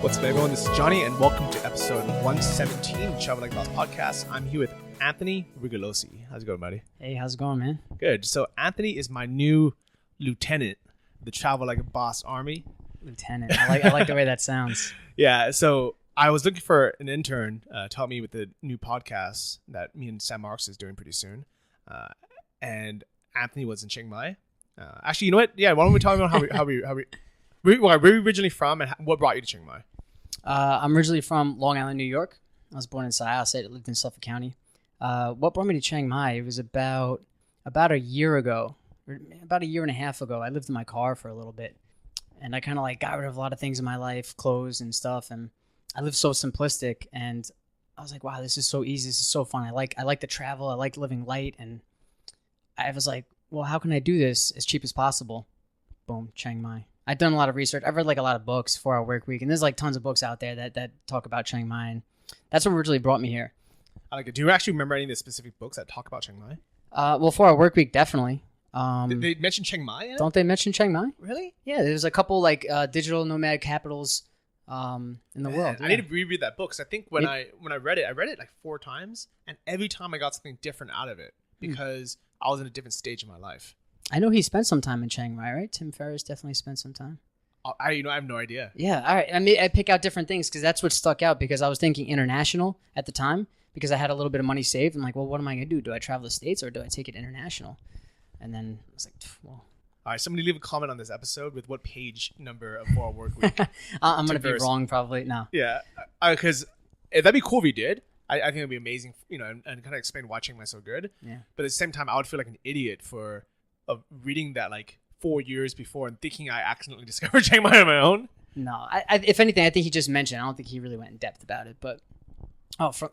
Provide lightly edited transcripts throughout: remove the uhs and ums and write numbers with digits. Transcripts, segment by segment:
What's up, everyone? This is Johnny, and welcome to episode 117 of Travel Like Boss Podcast. I'm here with Anthony Rigogliosi. How's it going, buddy? Hey, how's it going, man? Good. So Anthony is my new lieutenant of the Travel Like a Boss Army. Lieutenant. I like the way that sounds. Yeah. So I was looking for an intern to help me with the new podcast that me and Sam Marks is doing pretty soon. And Anthony was in Chiang Mai. Actually, you know what? Yeah. Why don't we talk about where are you originally from and what brought you to Chiang Mai? I'm originally from Long Island, New York. I was born in Syosset. I lived in Suffolk County. What brought me to Chiang Mai? It was about a year ago, or about a year and a half ago. I lived in my car for a little bit, and I kind of got rid of a lot of things in my life, clothes and stuff. And I lived so simplistic, and I was like, wow, this is so easy. This is so fun. I like to travel. I like living light, and I was like, well, how can I do this as cheap as possible? Boom, Chiang Mai. I've done a lot of research. I've read a lot of books, 4-Hour Work Week, and there's tons of books out there that talk about Chiang Mai, and that's what originally brought me here. I like it. Do you actually remember any of the specific books that talk about Chiang Mai? Well, 4-Hour Work Week, definitely. They mention Chiang Mai in it? Don't they mention Chiang Mai? Really? Yeah, there's a couple digital nomad capitals in the world. I need to reread that book because I think when I read it like 4 times, and every time I got something different out of it because I was in a different stage of my life. I know he spent some time in Chiang Mai, right? Tim Ferriss definitely spent some time. I have no idea. Yeah, all right. I pick out different things because that's what stuck out because I was thinking international at the time because I had a little bit of money saved. I'm like, well, what am I going to do? Do I travel the States or do I take it international? And then I was like, well. All right, somebody leave a comment on this episode with what page number of 4-Hour Work Week. I'm going to be wrong probably. No. Yeah, because that'd be cool if you did. I think it'd be amazing, and kind of explain why Chiang Mai is so good. Yeah. But at the same time, I would feel like an idiot for reading that 4 years before and thinking I accidentally discovered Chiang Mai on my own. No, if anything, I think he just mentioned. I don't think he really went in depth about it. But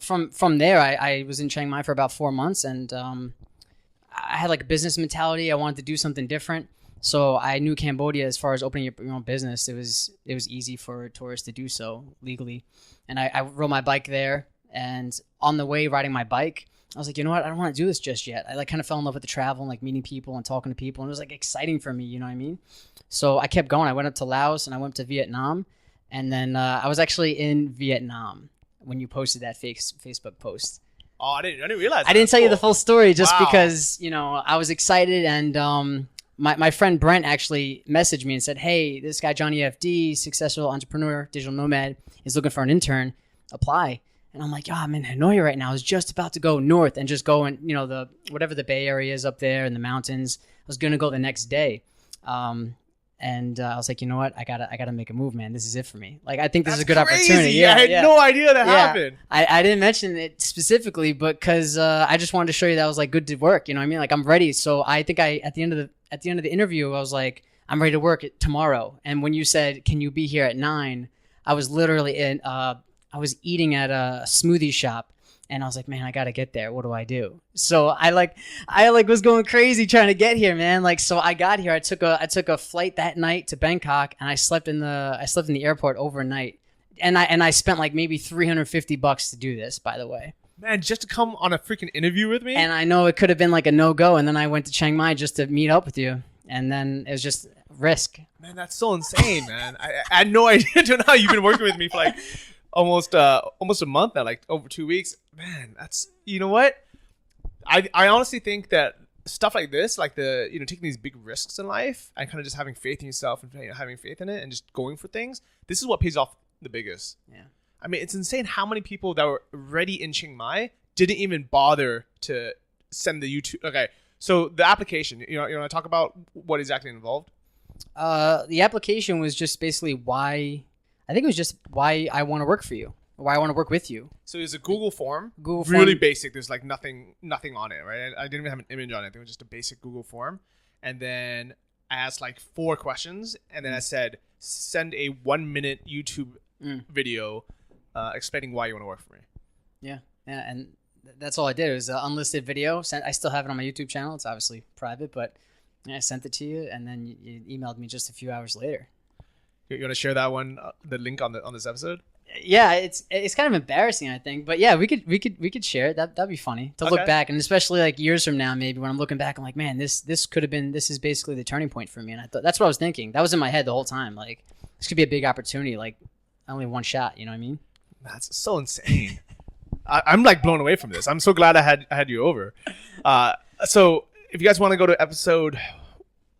from there, I was in Chiang Mai for about 4 months, and I had a business mentality. I wanted to do something different. So I knew Cambodia as far as opening your own business. It was easy for tourists to do so legally, and I rode my bike there. And on the way riding my bike, I was like, you know what? I don't want to do this just yet. I kind of fell in love with the travel and meeting people and talking to people. And it was exciting for me. You know what I mean? So I kept going. I went up to Laos and I went to Vietnam. And then I was actually in Vietnam when you posted that Facebook post. Oh, I didn't realize that. I didn't tell you the full story just because, I was excited. And my friend Brent actually messaged me and said, hey, this guy, Johnny FD, successful entrepreneur, digital nomad, is looking for an intern. Apply. And I'm like, I'm in Hanoi right now. I was just about to go north and just go and, whatever the Bay Area is up there in the mountains. I was going to go the next day. And I was like, you know what? I gotta make a move, man. This is it for me. I think this is a good opportunity. Yeah, I had no idea that happened. I didn't mention it specifically, but because I just wanted to show you that I was good to work. You know what I mean? I'm ready. So I think at the end of the interview, I was like, I'm ready to work tomorrow. And when you said, can you be here at 9? I was literally I was eating at a smoothie shop and I was like, man, I got to get there. What do I do? So I was going crazy trying to get here, man. So I got here. I took a flight that night to Bangkok and I slept in the airport overnight. And I spent maybe $350 to do this, by the way. Man, just to come on a freaking interview with me? And I know it could have been a no-go. And then I went to Chiang Mai just to meet up with you. And then it was just risk. Man, that's so insane, man. I had no idea until now you've been working with me for almost a month now, over 2 weeks. Man, that's, you know what? I honestly think that stuff like this, taking these big risks in life and kind of just having faith in yourself and having faith in it and just going for things, this is what pays off the biggest. Yeah. I mean, it's insane how many people that were already in Chiang Mai didn't even bother to send the YouTube. Okay, so the application, you want to talk about what exactly involved? The application was just basically why I want to work for you, why I want to work with you. So it's a Google form. Really basic. There's nothing on it, right? I didn't even have an image on it. It was just a basic Google form. And then I asked 4 questions. And then I said, send a 1-minute YouTube video explaining why you want to work for me. Yeah. And that's all I did. It was an unlisted video. I still have it on my YouTube channel. It's obviously private, but I sent it to you. And then you emailed me just a few hours later. You want to share that one, the link on this episode? Yeah, it's kind of embarrassing, I think, but yeah, we could share it. That'd be funny to look back, and especially years from now, maybe when I'm looking back, I'm like, man, this is basically the turning point for me, and I thought that's what I was thinking. That was in my head the whole time. This could be a big opportunity. only one shot. You know what I mean? That's so insane. I'm like blown away from this. I'm so glad I had you over. So if you guys want to go to episode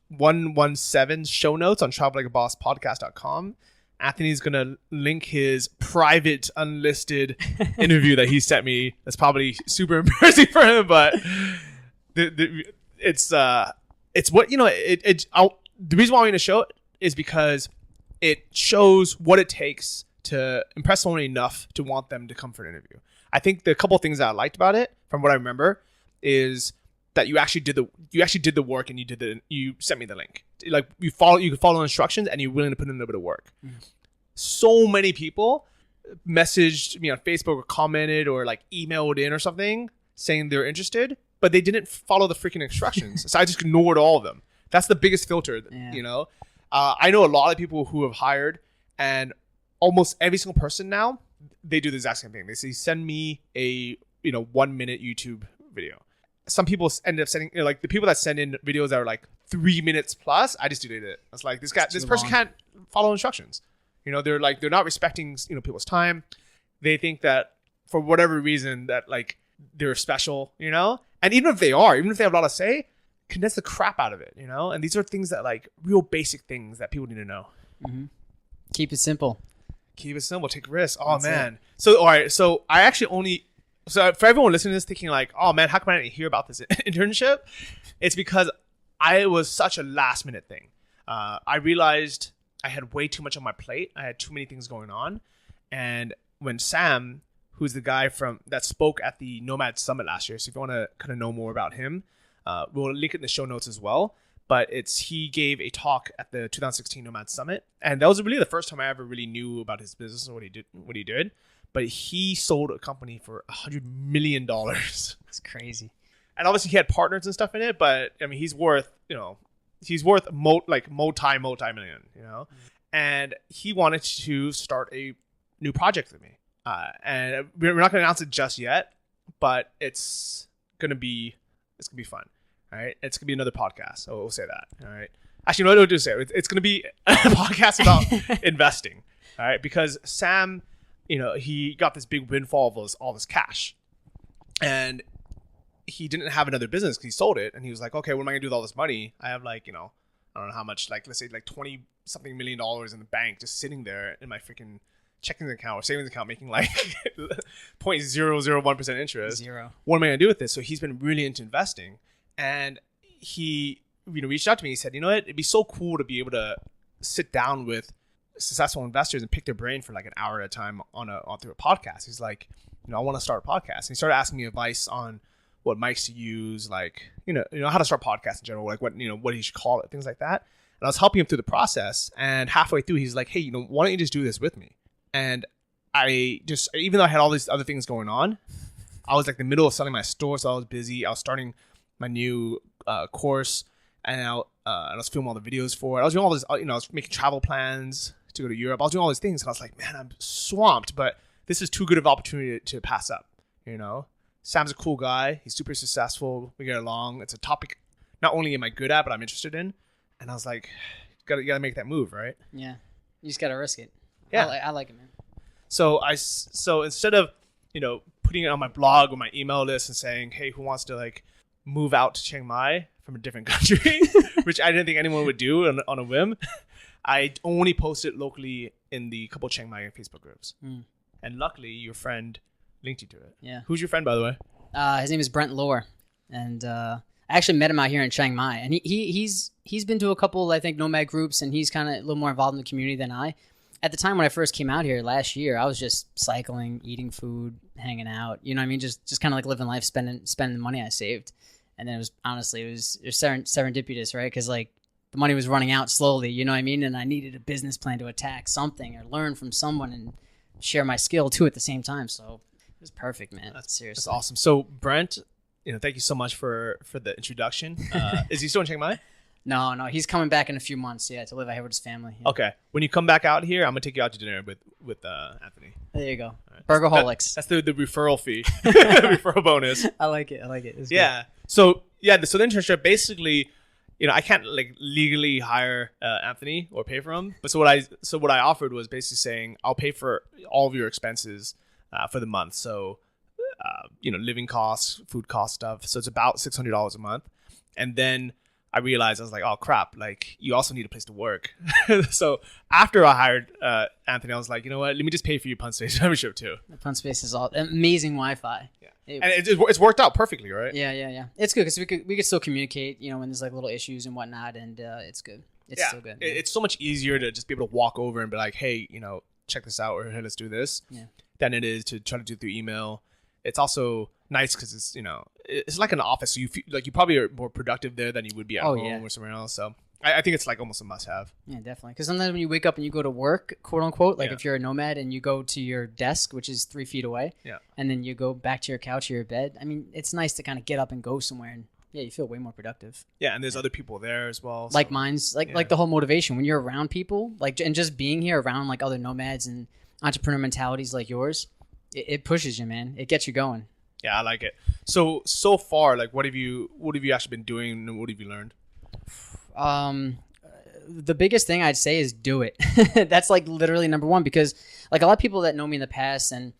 117 show notes on travellikeabosspodcast.com, Anthony's going to link his private unlisted interview that he sent me. That's probably super embarrassing for him, but it's what, you know, the reason why I want to show it is because it shows what it takes to impress someone enough to want them to come for an interview. I think the couple of things that I liked about it, from what I remember, is that you actually did the work and you sent me the link. Like you could follow instructions and you're willing to put in a little bit of work. So many people messaged me on Facebook or commented or like emailed in or something saying they're interested, but they didn't follow the freaking instructions. So I just ignored all of them. That's the biggest filter, you know? I know a lot of people who have hired, and almost every single person now, they do the exact same thing. They say, send me a 1 minute YouTube video. Some people end up sending, like the people that send in videos that are like 3 minutes plus, I just deleted it. I was like, this person can't follow instructions. You know, they're not respecting, people's time. They think that for whatever reason that like they're special, and even if they have a lot to say, condense the crap out of it, and these are things that like real basic things that people need to know. Keep it simple. Take risks. Oh, man. It. So, all right. So I actually so for everyone listening to this thinking like, oh man, how come I didn't hear about this internship? It's because it was such a last minute thing. I realized I had way too much on my plate. I had too many things going on. And when Sam, who's the guy that spoke at the Nomad Summit last year, so if you want to kind of know more about him, we'll link it in the show notes as well. But he gave a talk at the 2016 Nomad Summit. And that was really the first time I ever really knew about his business and what he did. But he sold a company for $100 million. That's crazy. And obviously he had partners and stuff in it, but I mean, he's worth multi-million, and he wanted to start a new project with me. And we're not going to announce it just yet, but it's going to be fun. All right. It's going to be another podcast. So we'll say that. All right. Actually, no, don't do say it. It's going to be a podcast about investing. All right. Because Sam, he got this big windfall of all this cash, and he didn't have another business because he sold it. And he was like, okay, what am I going to do with all this money? I have like, I don't know how much, like, let's say like 20 something million dollars in the bank, just sitting there in my freaking checking account or savings account, making like 0.001% interest. Zero. What am I going to do with this? So he's been really into investing, and he, reached out to me. He said, you know what? It'd be so cool to be able to sit down with successful investors and pick their brain for like an hour at a time through a podcast. He's like, I want to start a podcast. And he started asking me advice on what mics to use, like, how to start podcasts in general, like what he should call it, things like that. And I was helping him through the process. And halfway through, he's like, hey, why don't you just do this with me? And I just, even though I had all these other things going on, I was like in the middle of selling my store. So I was busy. I was starting my new course, and I was filming all the videos for it. I was doing all this, I was making travel plans to go to Europe. I was doing all these things. And I was like, man, I'm swamped, but this is too good of an opportunity to pass up, Sam's a cool guy. He's super successful. We get along. It's a topic not only am I good at, but I'm interested in. And I was like, you gotta make that move, right? Yeah. You just gotta risk it. Yeah. I like it, man. So instead of, putting it on my blog or my email list and saying, hey, who wants to like move out to Chiang Mai from a different country, which I didn't think anyone would do on a whim, I only posted locally in the couple Chiang Mai Facebook groups. And luckily your friend linked you to it. Yeah. Who's your friend, by the way? His name is Brent Lohr, and I actually met him out here in Chiang Mai, and he's been to a couple, I think, nomad groups, and he's kind of a little more involved in the community than I. At the time when I first came out here last year, I was just cycling, eating food, hanging out. You know what I mean? Just kind of like living life, spending the money I saved. And then it was serendipitous, right? Because like the money was running out slowly. You know what I mean? And I needed a business plan to attack something or learn from someone and share my skill too at the same time. So it was perfect, man. Seriously. That's awesome. So Brent, thank you so much for the introduction. Is he still in Chiang Mai? No, he's coming back in a few months, to live out here with his family. Yeah. Okay. When you come back out here, I'm going to take you out to dinner with Anthony. There you go. Right. Burgerholics. That's the referral fee. Referral bonus. I like it. Yeah. So, the internship, basically, I can't like legally hire Anthony or pay for him. But so what I offered was basically saying I'll pay for all of your expenses for the month. So living costs, food cost stuff. So it's about $600 a month. And then I realized I was like, oh crap, like you also need a place to work. So after I hired Anthony, I was like, you know what? Let me just pay for your Punspace membership too. The Punspace is all amazing Wi-Fi. Yeah. And it's worked out perfectly, right? Yeah. It's good because we could still communicate, when there's like little issues and whatnot, and it's good. It's still good. It's so much easier to just be able to walk over and be like, hey, check this out, or hey, let's do this, than it is to try to do it through email. It's also nice because it's like an office, so you feel like you probably are more productive there than you would be at home or somewhere else. So I think it's like almost a must-have. Yeah, definitely. Because sometimes when you wake up and you go to work, quote unquote, like if you're a nomad and you go to your desk, which is 3 feet away, and then you go back to your couch or your bed, I mean, it's nice to kind of get up and go somewhere, and you feel way more productive. Yeah, and there's other people there as well. Like mine's like the whole motivation when you're around people, and just being here around like other nomads and entrepreneur mentalities like yours, it pushes you, man. It gets you going. Yeah, I like it. So far, like, what have you actually been doing, and what have you learned? The biggest thing I'd say is do it. That's like literally number one, because like a lot of people that know me in the past, and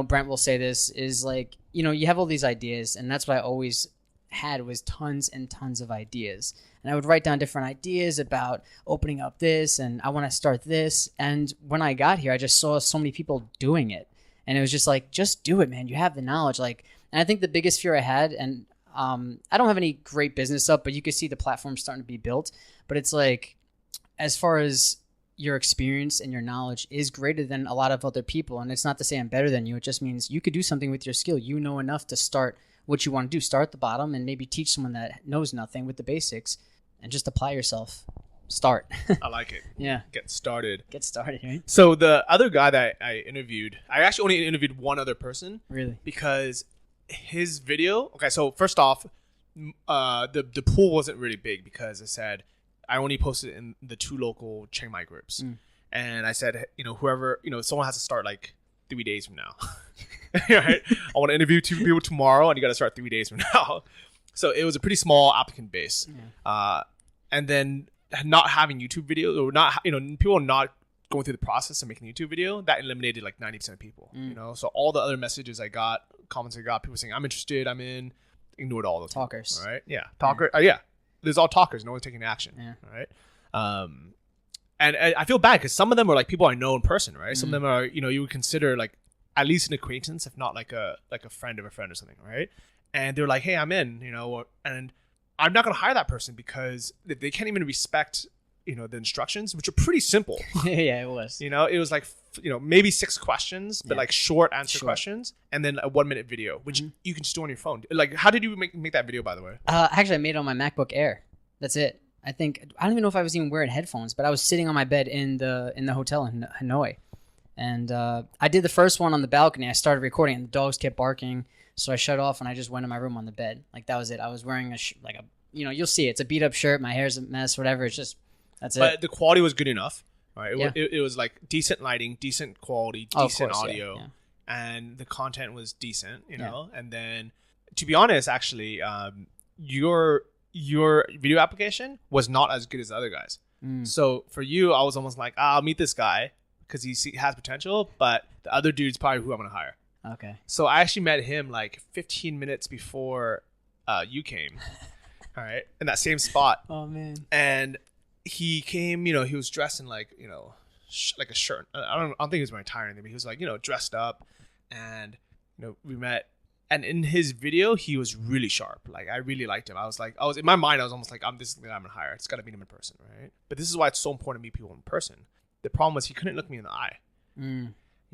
Brent will say this, is like, you have all these ideas, and that's what I always had, was tons and tons of ideas. And I would write down different ideas about opening up this, and I want to start this. And when I got here, I just saw so many people doing it. And it was just like, just do it, man. You have the knowledge. Like, and I think the biggest fear I had, and I don't have any great business up, but you could see the platform starting to be built. But it's like, as far as your experience and your knowledge is greater than a lot of other people. And it's not to say I'm better than you. It just means you could do something with your skill. You know enough to start what you want to do. Start at the bottom and maybe teach someone that knows nothing with the basics, and just apply yourself. Start. I like it. Yeah. Get started, right? So the other guy that I interviewed, I actually only interviewed one other person. Really? Because his video, okay, so first off, the pool wasn't really big, because I said I only posted in the 2 local Chiang Mai groups. And I said, whoever, someone has to start like 3 days from now. Right? I want to interview 2 people tomorrow, and you got to start 3 days from now. So it was a pretty small applicant base. And then not having YouTube videos, or not, people not going through the process of making a YouTube video, that eliminated like 90% of people. So all the other messages I got, comments I got, people saying I'm interested, I'm in, ignored all those talkers. People, right? Yeah, talker. Yeah, there's all talkers. No one's taking action. Yeah. Right. And I feel bad because some of them are like people I know in person, right? Some of them are, you would consider like at least an acquaintance, if not like a friend of a friend or something, right? And they're like, hey, I'm in, and I'm not going to hire that person because they can't even respect, the instructions, which are pretty simple. Yeah, it was. It was like, maybe 6 questions, but like short answer questions, and then a 1-minute video, which you can just do on your phone. Like, how did you make that video, by the way? Actually, I made it on my MacBook Air. That's it. I don't even know if I was even wearing headphones, but I was sitting on my bed in the hotel in Hanoi, and I did the first one on the balcony. I started recording, and the dogs kept barking. So I shut off and I just went in my room on the bed. Like, that was it. I was wearing you'll see it. It's a beat up shirt. My hair's a mess, whatever. It's just, that's it. But the quality was good enough, right? It was like decent lighting, decent quality, decent audio, and the content was decent, And then, to be honest, actually, your video application was not as good as the other guys. So for you, I was almost like, I'll meet this guy because he has potential, but the other dude's probably who I'm going to hire. Okay. So I actually met him like 15 minutes before you came. All right. In that same spot. Oh, man. And he came, he was dressed in like, like a shirt. I don't think he was wearing a tie or anything, but he was like, dressed up. And, we met. And in his video, he was really sharp. Like, I really liked him. I was in my mind, I was almost like, this is the guy I'm going to hire. It's got to meet him in person, right? But this is why it's so important to meet people in person. The problem was he couldn't look me in the eye.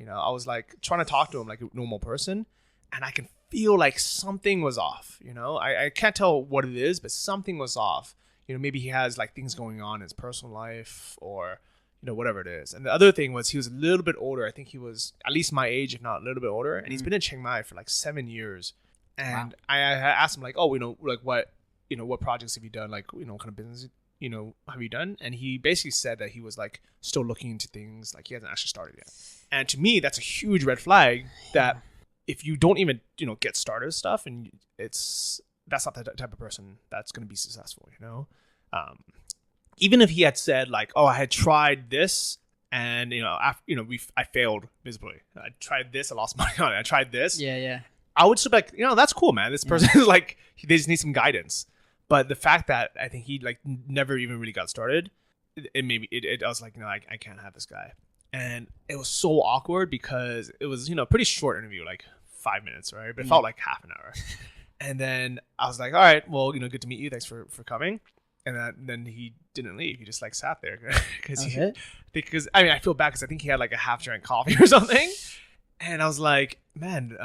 I was like trying to talk to him like a normal person, and I can feel like something was off. I can't tell what it is, but something was off. Maybe he has like things going on in his personal life, or whatever it is. And the other thing was he was a little bit older. I think he was at least my age, if not a little bit older. And he's been in Chiang Mai for like 7 years. And I asked him like, like what projects have you done? Like, what kind of business have you done? And he basically said that he was like still looking into things, like he hasn't actually started yet. And to me, that's a huge red flag that if you don't even, get started with stuff, and it's that's not the type of person that's going to be successful, you know? Even if he had said like, oh, I had tried this and, you know, after, you know, I failed miserably. I tried this, I lost money on it. I tried this. Yeah. I would still be like, you know, that's cool, man. This person is like, they just need some guidance. But the fact that I think he like never even really got started, I was like, no, I can't have this guy. And it was so awkward because it was, you know, a pretty short interview, like 5 minutes, right? But it felt like half an hour. And then I was like, all right, well, you know, good to meet you. Thanks for coming. And then he didn't leave. He just like sat there because I feel bad because I think he had like a half drank coffee or something. And I was like, man,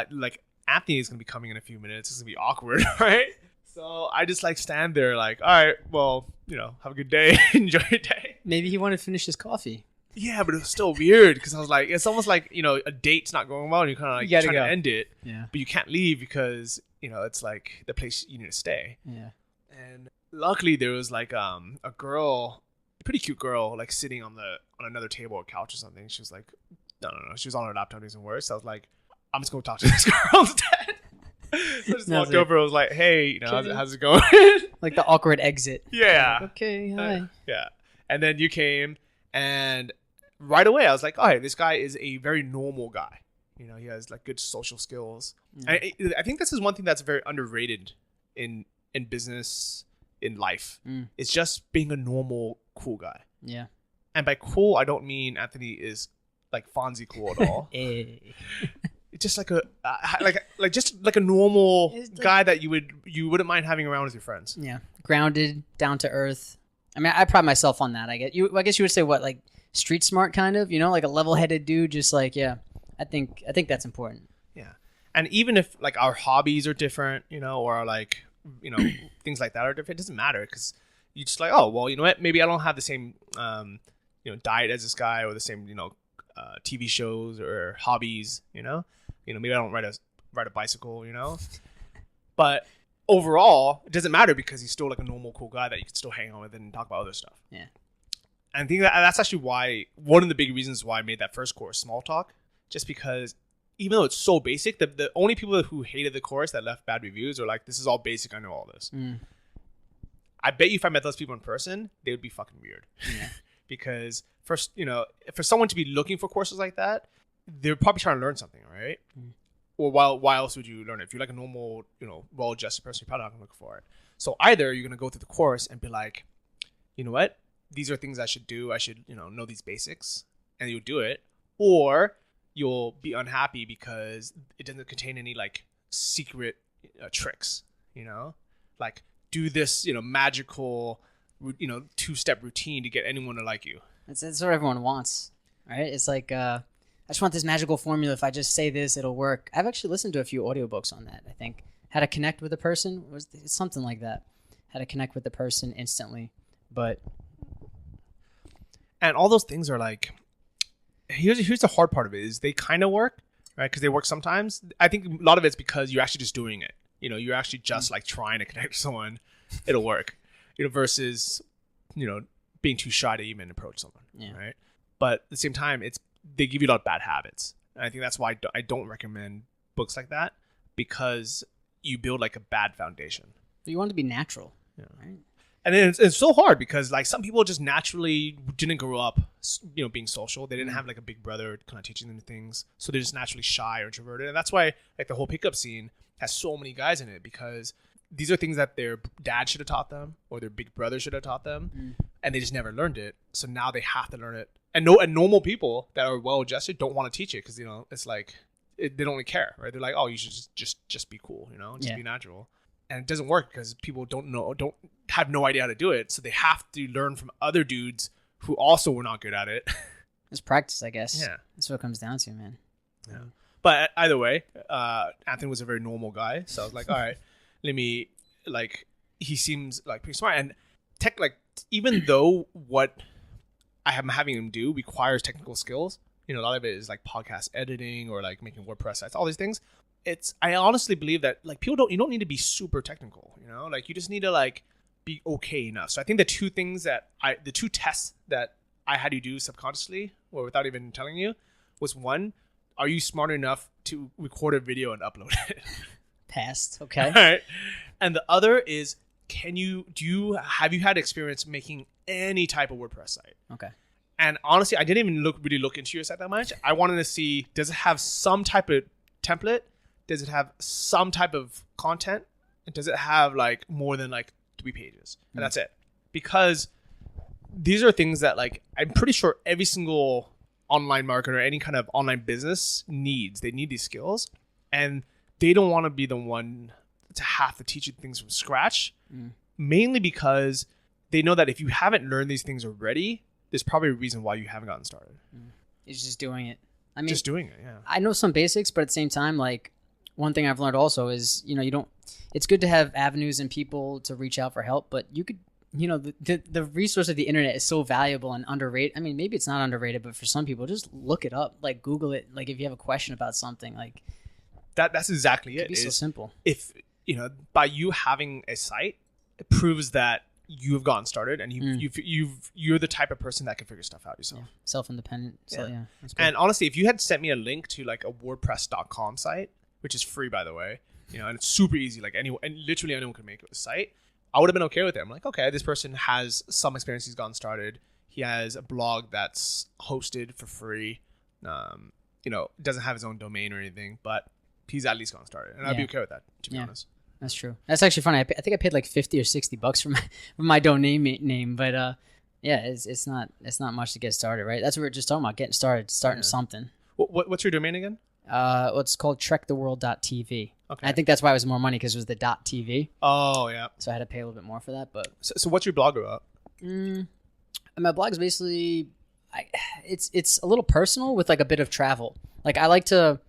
like Anthony is gonna be coming in a few minutes. It's gonna be awkward, right? So I just like stand there like, all right, well, you know, have a good day, enjoy your day. Maybe he wanted to finish his coffee. Yeah, but it was still weird because I was like, it's almost like, you know, a date's not going well and you're kind of like trying to end it. Yeah. But you can't leave because, you know, it's like the place you need to stay. Yeah. And luckily there was like a girl, a pretty cute girl, like sitting on another table or couch or something. She was like, no. She was on her laptop doing some work. So I was like, I'm just going to talk to this girl instead. So I just walked over. I was like, hey, you know, how's it going? Like the awkward exit. Yeah. Like, okay, hi. Yeah. And then you came and right away I was like, oh, this guy is a very normal guy. You know, he has like good social skills. Yeah. I think this is one thing that's very underrated in business, in life. It's just being a normal, cool guy. Yeah. And by cool, I don't mean Anthony is like Fonzie cool at all. Hey. It's just like a normal guy that you wouldn't mind having around with your friends. Yeah. Grounded, down to earth. I mean, I pride myself on that. I guess you would say what, like street smart kind of, you know, like a level-headed dude, just like, yeah. I think that's important. Yeah. And even if like our hobbies are different, you know, or like, you know, things like that are different, it doesn't matter because you just like, oh, well, you know what? Maybe I don't have the same, you know, diet as this guy or the same, you know, TV shows or hobbies, you know, maybe I don't ride a bicycle, you know, but overall it doesn't matter because he's still like a normal, cool guy that you can still hang out with and talk about other stuff. Yeah. And I think that's actually why, one of the big reasons why I made that first course, Small Talk, just because even though it's so basic, the only people who hated the course that left bad reviews are like, this is all basic, I know all this. I bet you if I met those people in person, they would be fucking weird. Yeah. Because first, you know, for someone to be looking for courses like that, they're probably trying to learn something, right? Or why else would you learn it? If you're like a normal, you know, well-adjusted person, you're probably not going to look for it. So either you're going to go through the course and be like, you know what? These are things I should do. I should, you know these basics, and you'll do it. Or you'll be unhappy because it doesn't contain any like secret tricks, you know, like do this, you know, magical, you know, 2-step routine to get anyone to like you. That's what everyone wants, right? It's like, I just want this magical formula. If I just say this, it'll work. I've actually listened to a few audiobooks on that. I think How to Connect with a Person was something like that. How to connect with the person instantly. And all those things are like, here's the hard part of it is they kind of work, right? Because they work sometimes. I think a lot of it's because you're actually just doing it. You know, you're actually just like trying to connect with someone. It'll work, you know, versus, you know, being too shy to even approach someone, right? But at the same time, they give you a lot of bad habits. And I think that's why I don't recommend books like that, because you build like a bad foundation. You want it to be natural, right? And then it's so hard because like some people just naturally didn't grow up, you know, being social. They didn't have like a big brother kind of teaching them things. So they're just naturally shy or introverted. And that's why like the whole pickup scene has so many guys in it, because these are things that their dad should have taught them or their big brother should have taught them. And they just never learned it. So now they have to learn it. And normal people that are well-adjusted don't want to teach it because, you know, it's like they don't really care, right? They're like, oh, you should just be cool, you know, just be natural. And it doesn't work because people don't have no idea how to do it. So they have to learn from other dudes who also were not good at it. It's practice, I guess. Yeah. That's what it comes down to, man. Yeah. But either way, Anthony was a very normal guy. So I was like, all right, he seems like pretty smart. And even though what I am having him do requires technical skills, you know, a lot of it is like podcast editing or like making WordPress sites, all these things. I honestly believe that like you don't need to be super technical, you know, like you just need to like be okay enough. So I think the two tests that I had you do subconsciously or without even telling you was, one, are you smart enough to record a video and upload it? Passed. Okay. All right. And the other is, have you had experience making any type of WordPress site? Okay. And honestly, I didn't even really look into your site that much. I wanted to see, does it have some type of template? Does it have some type of content? And does it have like more than like 3 pages? And that's it. Because these are things that like, I'm pretty sure every single online marketer, any kind of online business needs. They need these skills, and they don't want to be the one to have to teach you things from scratch, mainly because they know that if you haven't learned these things already, there's probably a reason why you haven't gotten started. It's just doing it. I mean, just doing it, yeah. I know some basics, but at the same time, like one thing I've learned also is, it's good to have avenues and people to reach out for help, but you could, the resource of the internet is so valuable and underrated. I mean, maybe it's not underrated, but for some people, just look it up, like Google it. Like if you have a question about something, like that's exactly it. It'd be so simple. If, by you having a site, it proves that you have gotten started and you're the type of person that can figure stuff out yourself. Yeah. Self-independent. So yeah. That's good. And honestly, if you had sent me a link to like a WordPress.com site, which is free by the way, and it's super easy, like literally anyone can make a site, I would have been okay with it. I'm like, okay, this person has some experience, he's gotten started. He has a blog that's hosted for free. Doesn't have his own domain or anything, but he's at least gotten started. And I'd be okay with that, to be honest. That's true. That's actually funny. I think I paid like $50 or $60 for my domain name, but it's not much to get started, right? That's what we were just talking about, getting started, something. What's your domain again? It's called trektheworld.tv. Okay. I think that's why it was more money, because it was the .tv. Oh yeah. So I had to pay a little bit more for that, but. So what's your blog about? My blog is basically, it's a little personal with like a bit of travel. Like I like to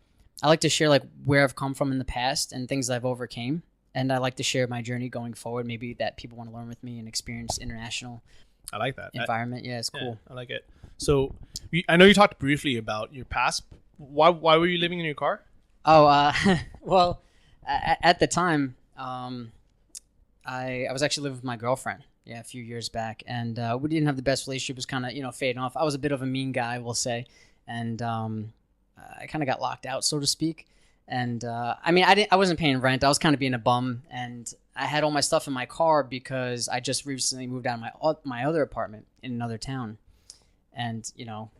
share like where I've come from in the past and things that I've overcame. And I like to share my journey going forward, maybe that people want to learn with me and experience international. I like that environment. Yeah, it's cool. Yeah, I like it. So I know you talked briefly about your past. Why were you living in your car? Oh, well, at the time, I was actually living with my girlfriend. Yeah, a few years back, and we didn't have the best relationship. It was kind of fading off. I was a bit of a mean guy, we'll say, and I kind of got locked out, so to speak. And I wasn't paying rent. I was kind of being a bum, and I had all my stuff in my car because I just recently moved out of my other apartment in another town. And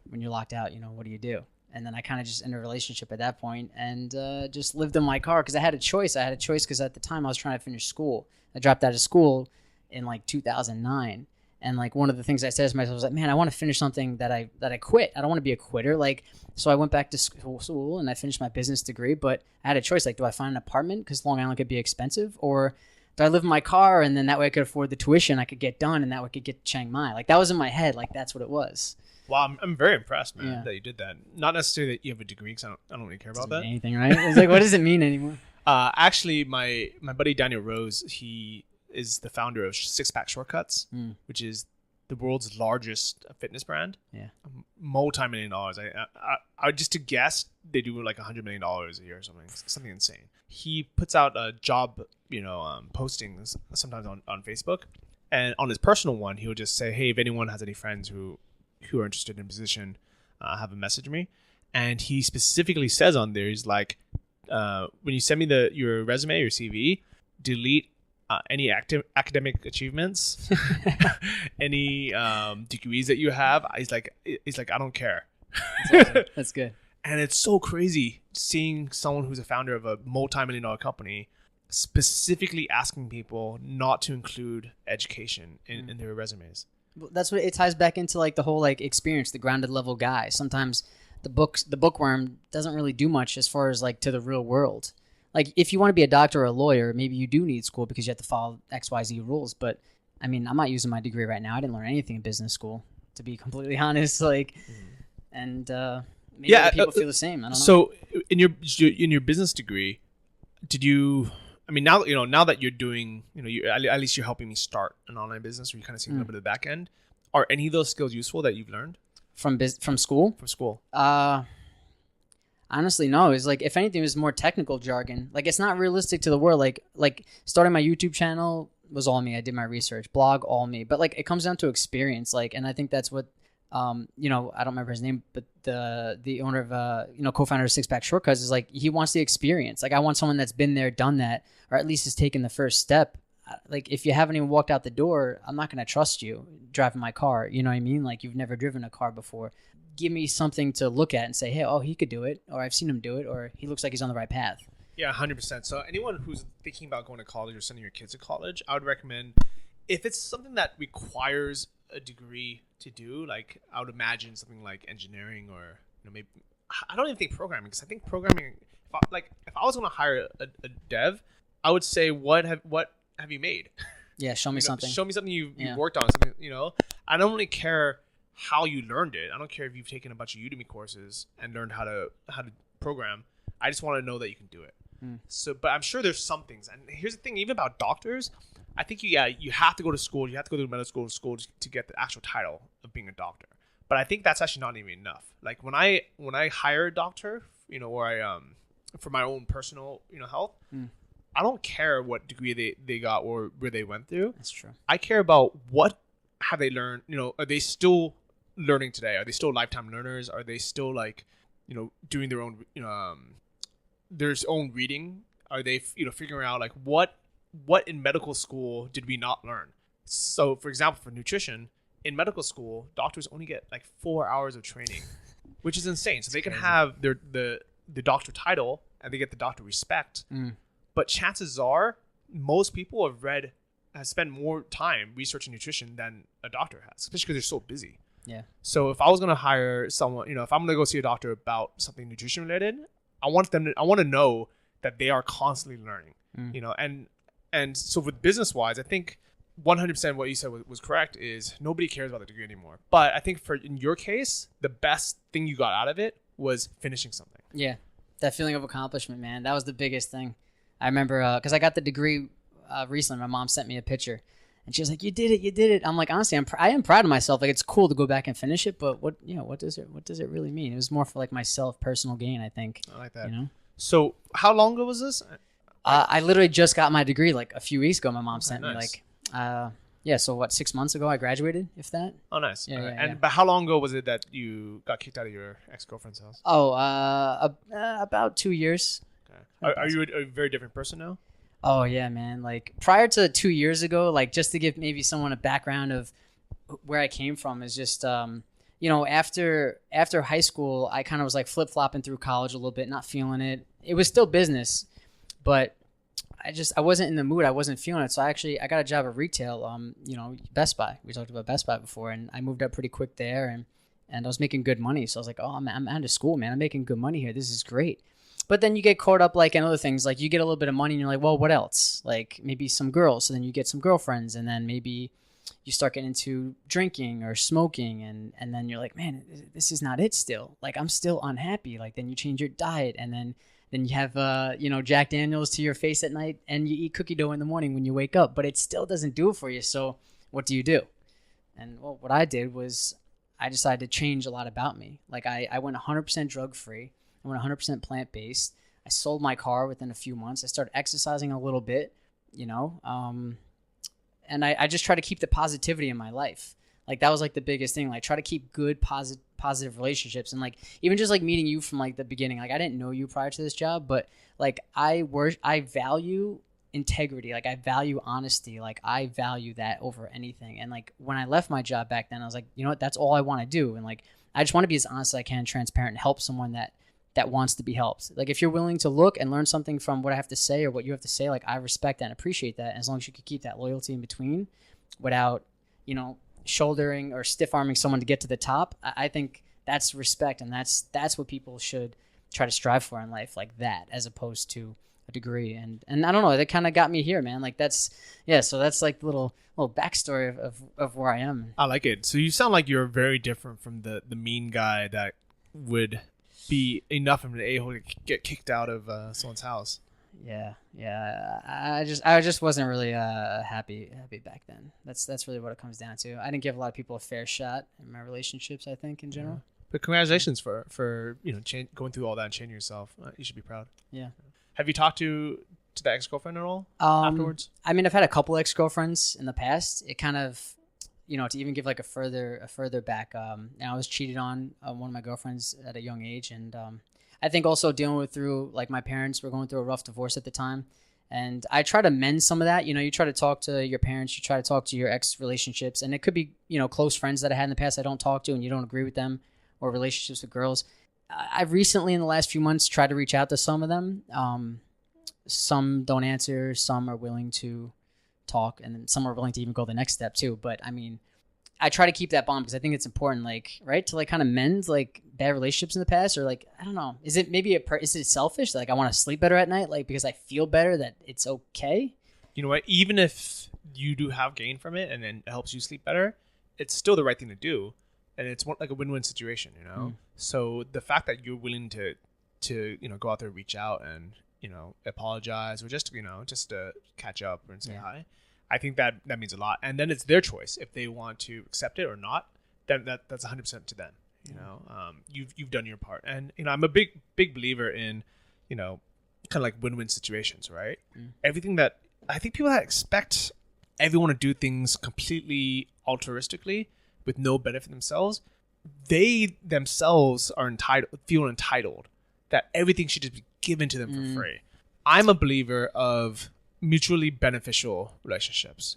when you're locked out, what do you do? And then I kind of just ended a relationship at that point and just lived in my car because I had a choice. Because at the time I was trying to finish school. I dropped out of school in like 2009. And like one of the things I said to myself was like, man, I want to finish something that I quit. I don't want to be a quitter. Like, so I went back to school and I finished my business degree, but I had a choice. Like, do I find an apartment because Long Island could be expensive, or do I live in my car and then that way I could afford the tuition I could get done and that way I could get to Chiang Mai? Like that was in my head. Like that's what it was. Wow, I'm very impressed, man, that you did that. Not necessarily that you have a degree, because I don't really care about that. Anything, right? It's like, what does it mean anymore? Actually, my buddy Daniel Rose, he is the founder of Six Pack Shortcuts, which is the world's largest fitness brand. Yeah, multi-million dollars. I just to guess, they do like $100 million a year or something insane. He puts out a job, postings sometimes on Facebook, and on his personal one, he would just say, "Hey, if anyone has any friends who are interested in a position, have a message me." And he specifically says on there, he's like, when you send me your resume, your CV, delete any academic achievements, any degrees that you have. He's like, I don't care. That's awesome. That's good. And it's so crazy seeing someone who's a founder of a multi-million-dollar company specifically asking people not to include education in their resumes. That's what it ties back into, like the whole like experience, the grounded level guy. Sometimes the bookworm doesn't really do much as far as like to the real world. Like if you want to be a doctor or a lawyer, maybe you do need school because you have to follow XYZ rules. But I mean, I'm not using my degree right now. I didn't learn anything in business school, to be completely honest. Like, and maybe other people feel the same. I don't know. So in your business degree, did you? I mean, now that you're doing, at least you're helping me start an online business, or you kind of see a little bit of the back end. Are any of those skills useful that you've learned from school? From school. Honestly, no. It's like, if anything, it was more technical jargon. Like, it's not realistic to the world. Like starting my YouTube channel was all me. I did my research. Blog, all me. But like, it comes down to experience. Like, and I think that's what you know, I don't remember his name, but the owner of, you know, co-founder of Six Pack Shortcuts is like, he wants the experience. Like, I want someone that's been there, done that, or at least has taken the first step. Like, if you haven't even walked out the door, I'm not going to trust you driving my car. You know what I mean? Like, you've never driven a car before. Give me something to look at and say, hey, oh, he could do it, or I've seen him do it, or he looks like he's on the right path. Yeah, 100%. So anyone who's thinking about going to college or sending your kids to college, I would recommend, if it's something that requires a degree to do, like I would imagine something like engineering, or maybe, I don't even think programming, because I think programming, if I was going to hire a dev, I would say, what have you made? Yeah, show me something. Show me something you've worked on. Something, I don't really care how you learned it. I don't care if you've taken a bunch of Udemy courses and learned how to program. I just want to know that you can do it. So, but I'm sure there's some things. And here's the thing, even about doctors, I think you have to go to school. You have to go to medical school to get the actual title of being a doctor. But I think that's actually not even enough. Like when I hire a doctor, or I for my own personal health, I don't care what degree they got or where they went through. That's true. I care about what have they learned. Are they still learning today? Are they still lifetime learners? Are they still doing their own their own reading? Are they figuring out like what in medical school did we not learn? So for example, for nutrition in medical school, doctors only get like 4 hours of training, which is insane. So they can have the doctor title and they get the doctor respect, but chances are most people have spent more time researching nutrition than a doctor has, especially because they're so busy. Yeah. So if I was going to hire someone, if I'm going to go see a doctor about something nutrition related, I want to know that they are constantly learning, and so with business wise, I think 100% what you said was correct, is nobody cares about the degree anymore. But I think in your case, the best thing you got out of it was finishing something. Yeah. That feeling of accomplishment, man. That was the biggest thing. I remember, cause I got the degree recently. My mom sent me a picture. And she was like, "You did it." I'm like, honestly, I am proud of myself. Like, it's cool to go back and finish it, but what does it really mean? It was more for like myself, personal gain, I think. I like that. So how long ago was this? I literally just got my degree like a few weeks ago. My mom sent me so what, 6 months ago I graduated, if that. Oh, nice. Yeah. But how long ago was it that you got kicked out of your ex-girlfriend's house? Oh, about 2 years. Okay. Are you a very different person now? Oh yeah, man. Like prior to 2 years ago, like just to give maybe someone a background of where I came from, is just, after high school, I kind of was like flip-flopping through college a little bit, not feeling it. It was still business, but I wasn't in the mood. I wasn't feeling it. So I got a job at retail, Best Buy. We talked about Best Buy before, and I moved up pretty quick there, and I was making good money. So I was like, oh, I'm out of school, man. I'm making good money here. This is great. But then you get caught up like in other things. Like you get a little bit of money and you're like, well, what else? Like maybe some girls. So then you get some girlfriends, and then maybe you start getting into drinking or smoking, and then you're like, man, this is not it still. Like I'm still unhappy. Like then you change your diet, and then you have Jack Daniels to your face at night, and you eat cookie dough in the morning when you wake up, but it still doesn't do it for you. So what do you do? And well, what I did was I decided to change a lot about me. Like I went 100% drug free. I went 100% plant-based. I sold my car within a few months. I started exercising a little bit, and I just try to keep the positivity in my life. Like that was like the biggest thing. Like try to keep good, positive relationships. And like, even just like meeting you from like the beginning, like I didn't know you prior to this job, but like I value integrity. Like I value honesty. Like I value that over anything. And like when I left my job back then, I was like, you know what, that's all I want to do. And like, I just want to be as honest as I can, transparent, and help someone that wants to be helped. Like if you're willing to look and learn something from what I have to say or what you have to say, like I respect that and appreciate that. As long as you could keep that loyalty in between without, shouldering or stiff arming someone to get to the top, I think that's respect. And that's what people should try to strive for in life, like that, as opposed to a degree. And I don't know, that kind of got me here, man. Like so that's like the little backstory of where I am. I like it. So you sound like you're very different from the mean guy that would be enough of an a-hole to get kicked out of someone's house. Yeah. I just wasn't really happy back then. That's really what it comes down to. I didn't give a lot of people a fair shot in my relationships, I think, in general. Yeah. But congratulations for going through all that and changing yourself. You should be proud. Yeah. Have you talked to the ex-girlfriend at all afterwards? I mean, I've had a couple ex-girlfriends in the past. It kind of, to even give like a further back. And I was cheated on one of my girlfriends at a young age, and I think also dealing with through like my parents were going through a rough divorce at the time, and I try to mend some of that. You try to talk to your parents, you try to talk to your ex relationships, and it could be close friends that I had in the past I don't talk to, and you don't agree with them, or relationships with girls. I've recently in the last few months tried to reach out to some of them. Some don't answer, some are willing to talk, and then some are willing to even go the next step too. But I mean, I try to keep that bond because I think it's important, like, right, to like kind of mend like bad relationships in the past, or like, I don't know, is it maybe is it selfish? Like I want to sleep better at night, like because I feel better that it's okay. You know what? Even if you do have gain from it and then it helps you sleep better, it's still the right thing to do, and it's like a win-win situation, So the fact that you're willing to go out there, reach out, and apologize, or just just to catch up and say hi. I think that means a lot. And then it's their choice if they want to accept it or not. Then that's 100% to them. You've done your part. And I'm a big believer in kind of like win-win situations, right? Everything that I think people that expect everyone to do things completely altruistically with no benefit themselves, they themselves are feel entitled that everything should just be given to them for free. I'm a believer of mutually beneficial relationships.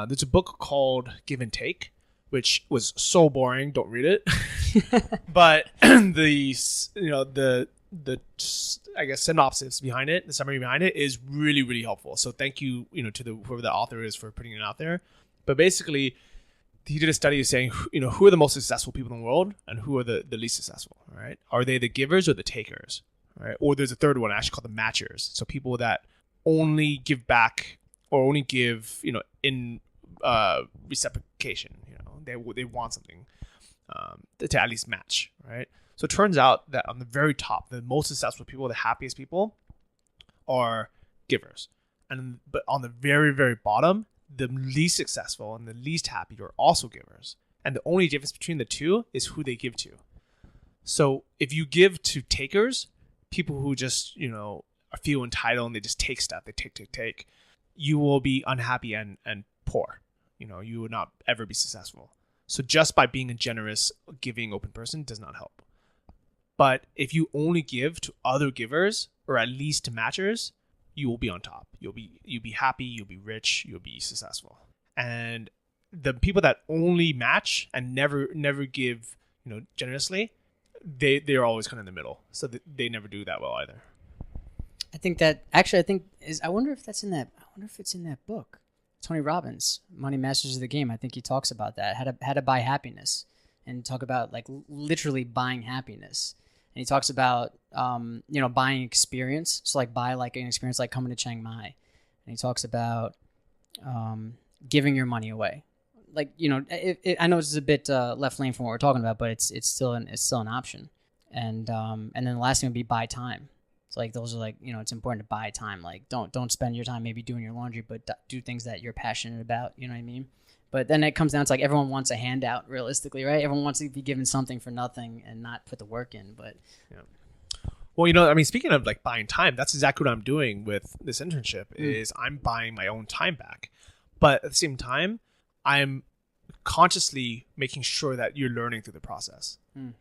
There's a book called Give and Take, which was so boring. Don't read it. But the I guess synopsis behind it, the summary behind it, is really, really helpful. So thank you, to whoever the author is for putting it out there. But basically, he did a study saying, who are the most successful people in the world and who are the least successful, right? Are they the givers or the takers, right? Or there's a third one actually called the matchers. So people that only give back or only give, in reciprocation, they want something to at least match, right? So it turns out that on the very top, the most successful people, the happiest people, are givers. But on the very, very bottom, the least successful and the least happy are also givers. And the only difference between the two is who they give to. So if you give to takers, people who just, feel entitled and they just take stuff, they take, you will be unhappy and poor. You will not ever be successful. So just by being a generous, giving, open person does not help. But if you only give to other givers, or at least to matchers, you will be on top. You'll be happy, you'll be rich, you'll be successful. And the people that only match and never give, generously, they're always kind of in the middle. So they never do that well either. I wonder if it's in that book. Tony Robbins, Money Masters of the Game. I think he talks about that, how to buy happiness, and talk about like literally buying happiness. And he talks about, buying experience. So like buy like an experience like coming to Chiang Mai. And he talks about giving your money away. Like, I know this is a bit left lane from what we're talking about, but it's still an option. And then the last thing would be buy time. So like those are like, it's important to buy time. Like don't spend your time maybe doing your laundry, but do things that you're passionate about. You know what I mean? But then it comes down to like everyone wants a handout realistically, right? Everyone wants to be given something for nothing and not put the work in. But well, speaking of like buying time, that's exactly what I'm doing with this internship. Is I'm buying my own time back, but at the same time, I'm consciously making sure that you're learning through the process. Do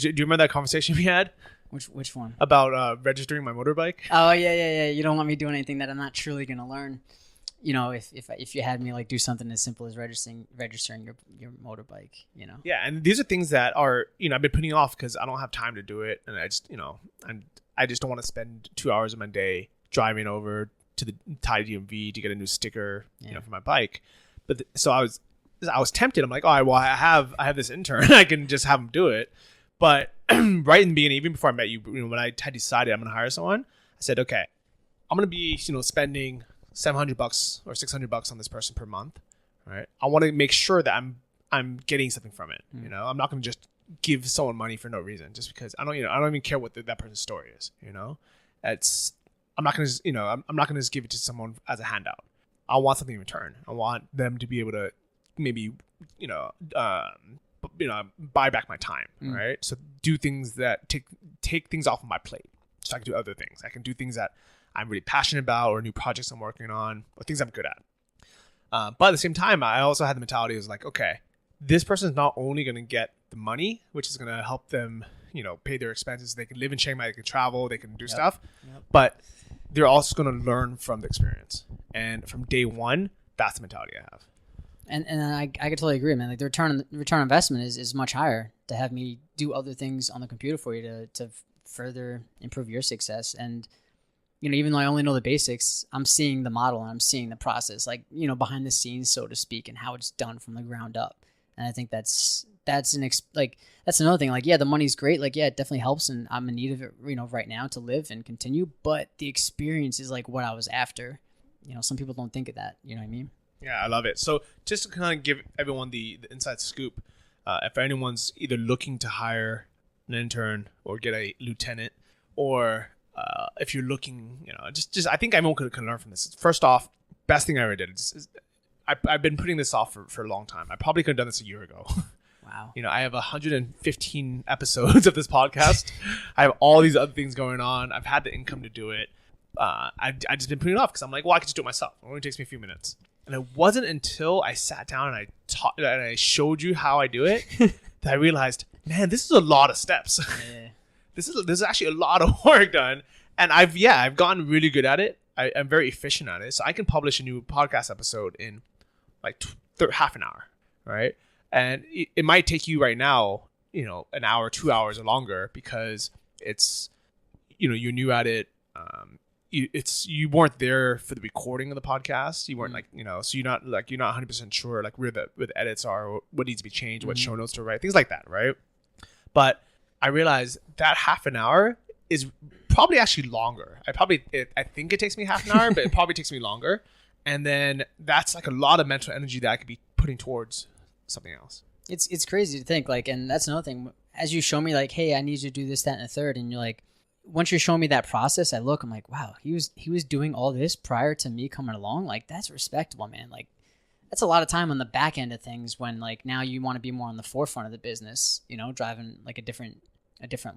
you remember that conversation we had? Which one? About registering my motorbike. Oh yeah. You don't want me doing anything that I'm not truly gonna learn. If you had me like do something as simple as registering your motorbike, Yeah, and these are things that are I've been putting off because I don't have time to do it, and I just I just don't want to spend 2 hours of my day driving over to the Thai DMV to get a new sticker for my bike. But so I was tempted. I'm like, all right, well I have this intern, I can just have him do it. But right in the beginning, even before I met you, when I had decided I'm going to hire someone, I said, okay, I'm going to be, spending $700 or $600 on this person per month. Right. I want to make sure that I'm getting something from it. I'm not going to just give someone money for no reason, just because I don't even care what that person's story is. I'm not going to, I'm not going to just give it to someone as a handout. I want something in return. I want them to be able to maybe, buy back my time, right? So do things that take things off of my plate, so I can do other things. I can do things that I'm really passionate about, or new projects I'm working on, or things I'm good at. But at the same time, I also had the mentality was like, okay, this person is not only going to get the money, which is going to help them, pay their expenses. They can live in Chiang Mai, they can travel, they can do stuff, but they're also going to learn from the experience. And from day one, that's the mentality I have. And I can totally agree, man. Like the return on investment is much higher to have me do other things on the computer for you to further improve your success. And even though I only know the basics, I'm seeing the model and I'm seeing the process, like behind the scenes, so to speak, and how it's done from the ground up. And I think that's another thing. Like, yeah, the money's great. Like, yeah, it definitely helps, and I'm in need of it, right now to live and continue. But the experience is like what I was after. Some people don't think of that. You know what I mean? Yeah, I love it. So just to kind of give everyone the inside scoop, if anyone's either looking to hire an intern or get a lieutenant, or if you're looking, just I think everyone can learn from this. First off, best thing I ever did is I've been putting this off for a long time. I probably could have done this a year ago. Wow. I have 115 episodes of this podcast. I have all these other things going on. I've had the income to do it. I just been putting it off because I'm like, well, I can just do it myself. It only takes me a few minutes. And it wasn't until I sat down and I showed you how I do it that I realized, man, this is a lot of steps. Yeah. This is actually a lot of work done. And I've gotten really good at it. I'm very efficient at it. So I can publish a new podcast episode in like half an hour, right? And it might take you right now, an hour, 2 hours or longer because it's, you're new at it. You weren't there for the recording of the podcast. You weren't so you're not 100% sure like where the edits are, or what needs to be changed, what show notes to write, things like that, right? But I realized that half an hour is probably actually longer. I think it takes me half an hour, but it probably takes me longer. And then that's like a lot of mental energy that I could be putting towards something else. It's crazy to think, like, and that's another thing. As you show me, like, hey, I need you to do this, that, and the third, and you're like, once you're showing me that process, I'm like, wow, he was doing all this prior to me coming along. Like, that's respectable, man. Like, that's a lot of time on the back end of things when, like, now you want to be more on the forefront of the business, driving like a different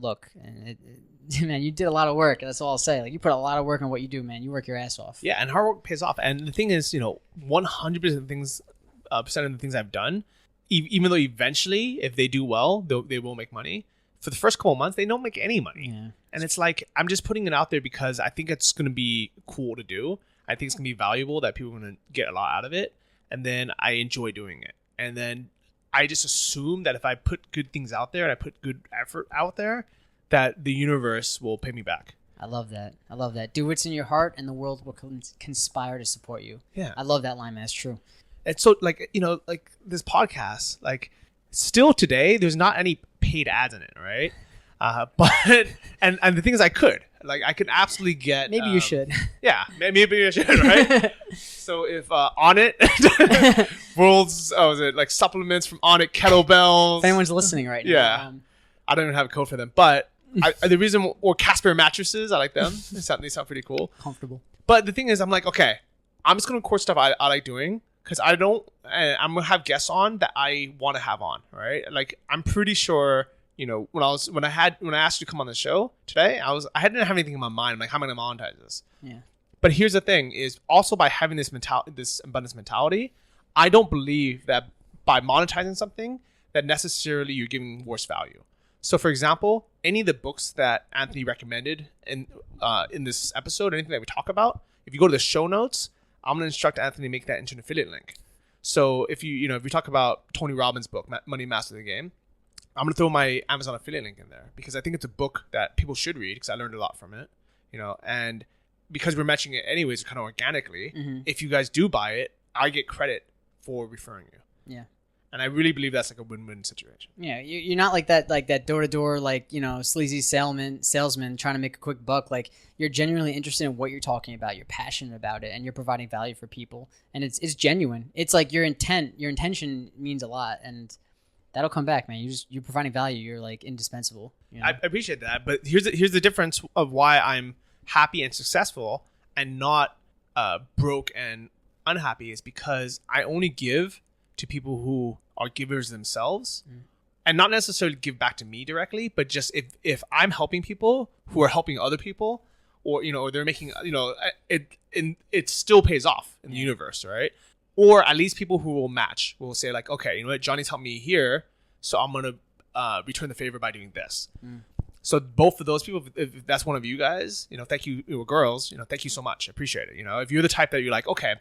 look. And man, you did a lot of work. That's all I'll say. Like, you put a lot of work on what you do, man. You work your ass off. Yeah, and hard work pays off. And the thing is, 100% of things, percent of the things I've done, even though eventually, if they do well, they will make money. For the first couple of months, they don't make any money. Yeah. And it's like, I'm just putting it out there because I think it's going to be cool to do. I think it's going to be valuable, that people are going to get a lot out of it. And then I enjoy doing it. And then I just assume that if I put good things out there and I put good effort out there, that the universe will pay me back. I love that. Do what's in your heart and the world will conspire to support you. Yeah. I love that line, man. It's true. It's so like, like this podcast, like still today, there's not any paid ads in it, right? But and the thing is, I could absolutely get. Maybe you should. Yeah, maybe I should, right? So if on it, was it like supplements from on it, kettlebells? If anyone's listening right now, yeah, I don't even have a code for them, but the reason, or Casper mattresses, I like them. They sound pretty cool, comfortable. But the thing is, I'm like, okay, I'm just gonna record stuff I like doing. Because I'm gonna have guests on that I want to have on, right? Like, I'm pretty sure, when I asked you to come on the show today, I didn't have anything in my mind. I'm like, how am I gonna monetize this? Yeah. But here's the thing: is also by having this abundance mentality, I don't believe that by monetizing something that necessarily you're giving worse value. So, for example, any of the books that Anthony recommended in this episode, anything that we talk about, if you go to the show notes, I'm going to instruct Anthony to make that into an affiliate link. So if you talk about Tony Robbins' book, Money Master the Game, I'm going to throw my Amazon affiliate link in there because I think it's a book that people should read because I learned a lot from it, and because we're matching it anyways, kind of organically, if you guys do buy it, I get credit for referring you. Yeah. And I really believe that's like a win-win situation. Yeah, you're not like that door-to-door, sleazy salesman trying to make a quick buck. Like, you're genuinely interested in what you're talking about. You're passionate about it, and you're providing value for people. And it's genuine. It's like your intention means a lot, and that'll come back, man. You're providing value. You're like indispensable. I appreciate that, but here's the difference of why I'm happy and successful and not broke and unhappy is because I only give to people who are givers themselves, and not necessarily give back to me directly, but just if I'm helping people who are helping other people, or or they're making it still pays off in the universe, right? or at least people who will match will say like, okay, you know what, Johnny's helped me here, so I'm gonna return the favor by doing this. So both of those people, if that's one of you guys, you know, thank you, girls, you know, thank you so much. I appreciate it. You know, if you're the type that you're like, okay,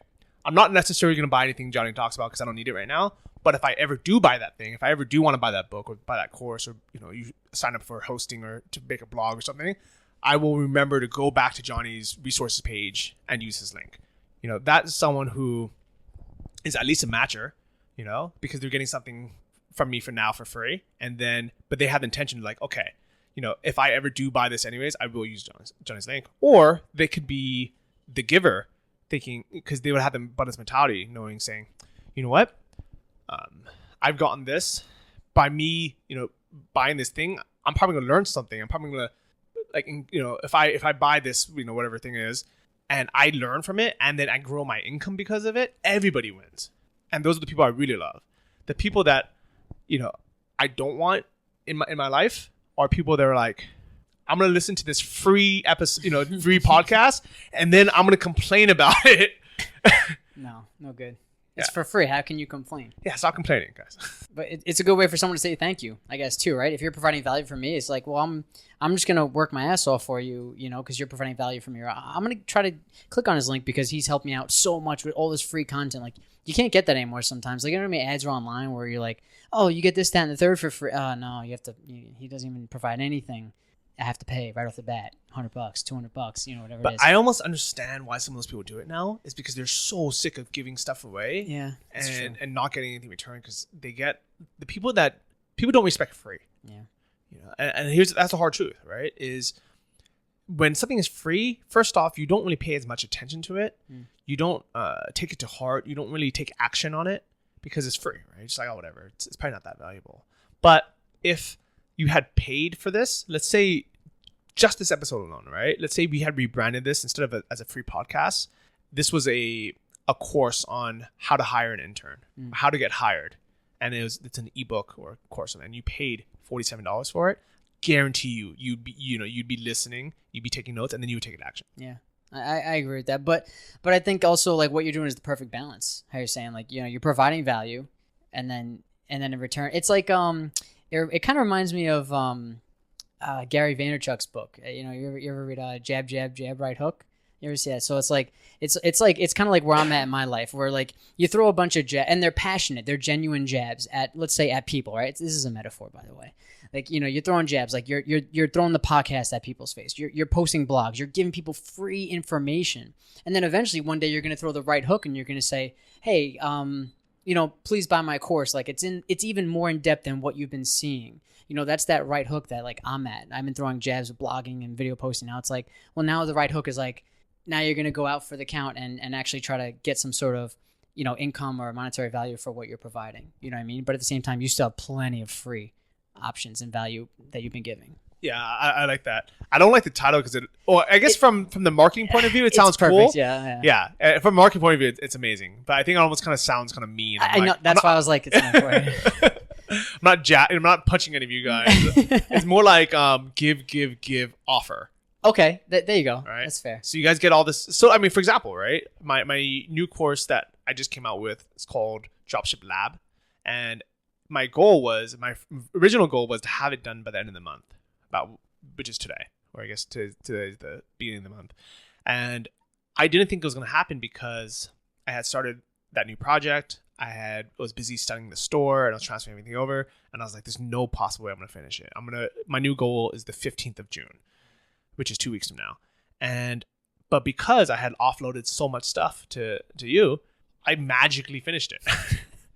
I'm not necessarily going to buy anything Johnny talks about because I don't need it right now. But if I ever do buy that thing, if I ever do want to buy that book or buy that course, or, you know, you sign up for hosting or to make a blog or something, I will remember to go back to Johnny's resources page and use his link. You know, that's someone who is at least a matcher, you know, because they're getting something from me for now for free. And then, but they have the intention like, okay, you know, if I ever do buy this anyways, I will use Johnny's link. Or they could be the giver, thinking, because they would have the abundance mentality, knowing, saying, you know what, I've gotten this by me, you know, buying this thing. I'm probably gonna learn something. I'm probably gonna, like, you know, if I buy this, you know, whatever thing is, and I learn from it, and then I grow my income because of it, everybody wins. And those are the people I really love. The people that, you know, I don't want in my life are people that are like, I'm going to listen to this free episode, you know, free podcast, and then I'm going to complain about it. No good. It's for free. How can you complain? Yeah, stop complaining, guys. But it's a good way for someone to say thank you, I guess, too, right? If you're providing value for me, it's like, well, I'm just going to work my ass off for you, you know, because you're providing value for me. I'm going to try to click on his link because he's helped me out so much with all this free content. Like, you can't get that anymore sometimes. Like, you know how many ads are online where you're like, oh, you get this, that, and the third for free. No, you have to, he doesn't even provide anything. I have to pay right off the bat, $100, $200, you know, whatever it is. But I almost understand why some of those people do it now. Is because they're so sick of giving stuff away, and not getting anything in return, because they get the people don't respect free. Yeah, you know, and that's the hard truth, right? Is when something is free, first off, you don't really pay as much attention to it. You don't take it to heart. You don't really take action on it because it's free, right? It's like, oh, whatever. It's probably not that valuable. But if you had paid for this, let's say just this episode alone, right? Let's say we had rebranded this instead of as a free podcast. This was a course on how to hire an intern, how to get hired. And it's an ebook or a course, and you paid $47 for it. Guarantee you'd be listening, you'd be taking notes, and then you would take action. Yeah. I agree with that. But I think also, like, what you're doing is the perfect balance. How you're saying, like, you know, you're providing value, and then in return, it's like, it kind of reminds me of Gary Vaynerchuk's book. You know, you ever read Jab, Jab, Jab, Right Hook? You ever see that? So it's kind of like where I'm at in my life, where like you throw a bunch of jabs, and they're passionate, they're genuine jabs at, let's say, at people, right? This is a metaphor, by the way. Like, you know, you're throwing jabs, like you're throwing the podcast at people's face. You're posting blogs. You're giving people free information, and then eventually one day you're going to throw the right hook, and you're going to say, hey, you know, please buy my course. Like, it's even more in depth than what you've been seeing. You know, that's that right hook that, like, I'm at. I've been throwing jabs with blogging and video posting. Now it's like, well, now the right hook is like, now you're going to go out for the count and actually try to get some sort of, you know, income or monetary value for what you're providing. You know what I mean? But at the same time, you still have plenty of free options and value that you've been giving. Yeah, I like that. I don't like the title because I guess from the marketing point of view, it sounds perfect. Cool. Yeah. From a marketing point of view, it's amazing. But I think it almost kind of sounds kind of mean. I know. That's why I was like, it's not right. I'm not punching any of you guys. It's more like give, offer. Okay, there you go. Right? That's fair. So you guys get all this. So, I mean, for example, right? My new course that I just came out with is called Dropship Lab. And my original goal was to have it done by the end of the month, which is today, or I guess today's the beginning of the month. And I didn't think it was going to happen because I had started that new project. I was busy studying the store, and I was transferring everything over. And I was like, there's no possible way I'm going to finish it. My new goal is the 15th of June, which is 2 weeks from now. But because I had offloaded so much stuff to you, I magically finished it.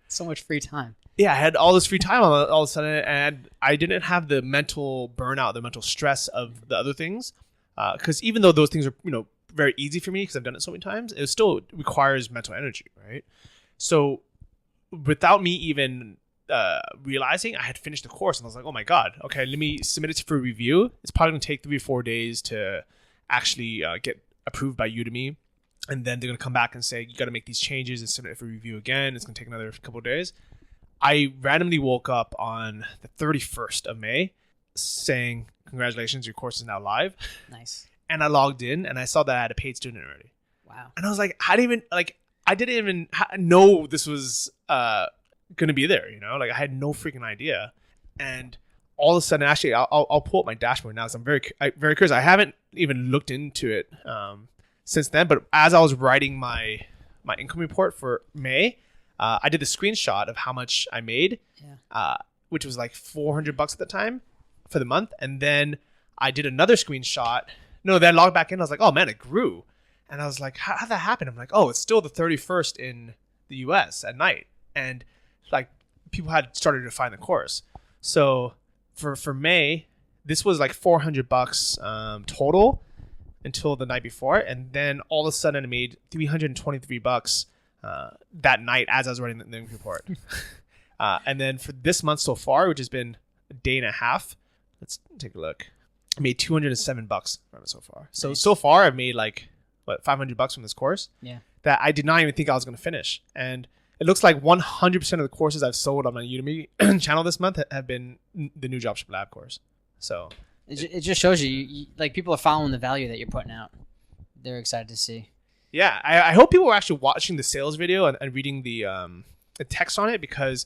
So much free time. Yeah, I had all this free time all of a sudden, and I didn't have the mental burnout, the mental stress of the other things. Because even though those things are, you know, very easy for me because I've done it so many times, it still requires mental energy, right? So without me even realizing, I had finished the course, and I was like, oh my God, okay, let me submit it for review. It's probably going to take 3 or 4 days to actually get approved by Udemy. And then they're going to come back and say, you got to make these changes and submit it for review again. It's going to take another couple of days. I randomly woke up on the 31st of May saying, congratulations, your course is now live. Nice. And I logged in and I saw that I had a paid student already. Wow. And I was like, I I didn't even know this was gonna be there. You know, like I had no freaking idea. And all of a sudden, actually, I'll pull up my dashboard now. So I'm very curious. I haven't even looked into it since then. But as I was writing my income report for May, I did the screenshot of how much I made, which was like $400 at the time for the month. And then I did another screenshot. No, then I logged back in. I was like, oh man, it grew. And I was like, how did that happen? I'm like, oh, it's still the 31st in the US at night. And like people had started to find the course. So for May, this was like $400 total until the night before. And then all of a sudden I made $323 that night as I was writing the income report. And then for this month so far, which has been a day and a half, let's take a look. I made $207 from it so far. So far I've made like $500 from this course. Yeah. That I did not even think I was going to finish. And it looks like 100% of the courses I've sold on my Udemy channel this month have been the new Dropship Lab course. So it just shows you like people are following the value that you're putting out. They're excited to see. Yeah, I hope people are actually watching the sales video and reading the text on it, because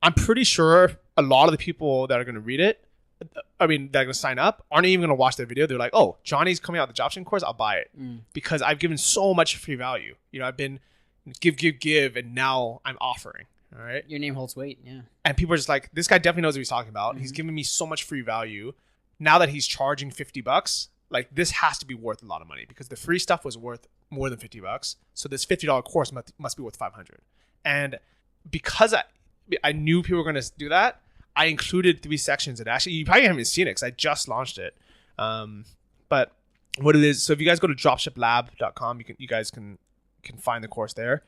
I'm pretty sure a lot of the people that are going to read it, that are going to sign up, aren't even going to watch the video. They're like, oh, Johnny's coming out with the Dropship course, I'll buy it. Because I've given so much free value. You know, I've been give, and now I'm offering. All right. Your name holds weight. Yeah. And people are just like, this guy definitely knows what he's talking about. He's giving me so much free value. Now that he's charging $50, like this has to be worth a lot of money, because the free stuff was worth more than $50. So this $50 course must be worth $500. And because I knew people were going to do that, I included 3 sections. And actually, you probably haven't seen it because I just launched it. But what it is, so if you guys go to dropshiplab.com, you guys can find the course there,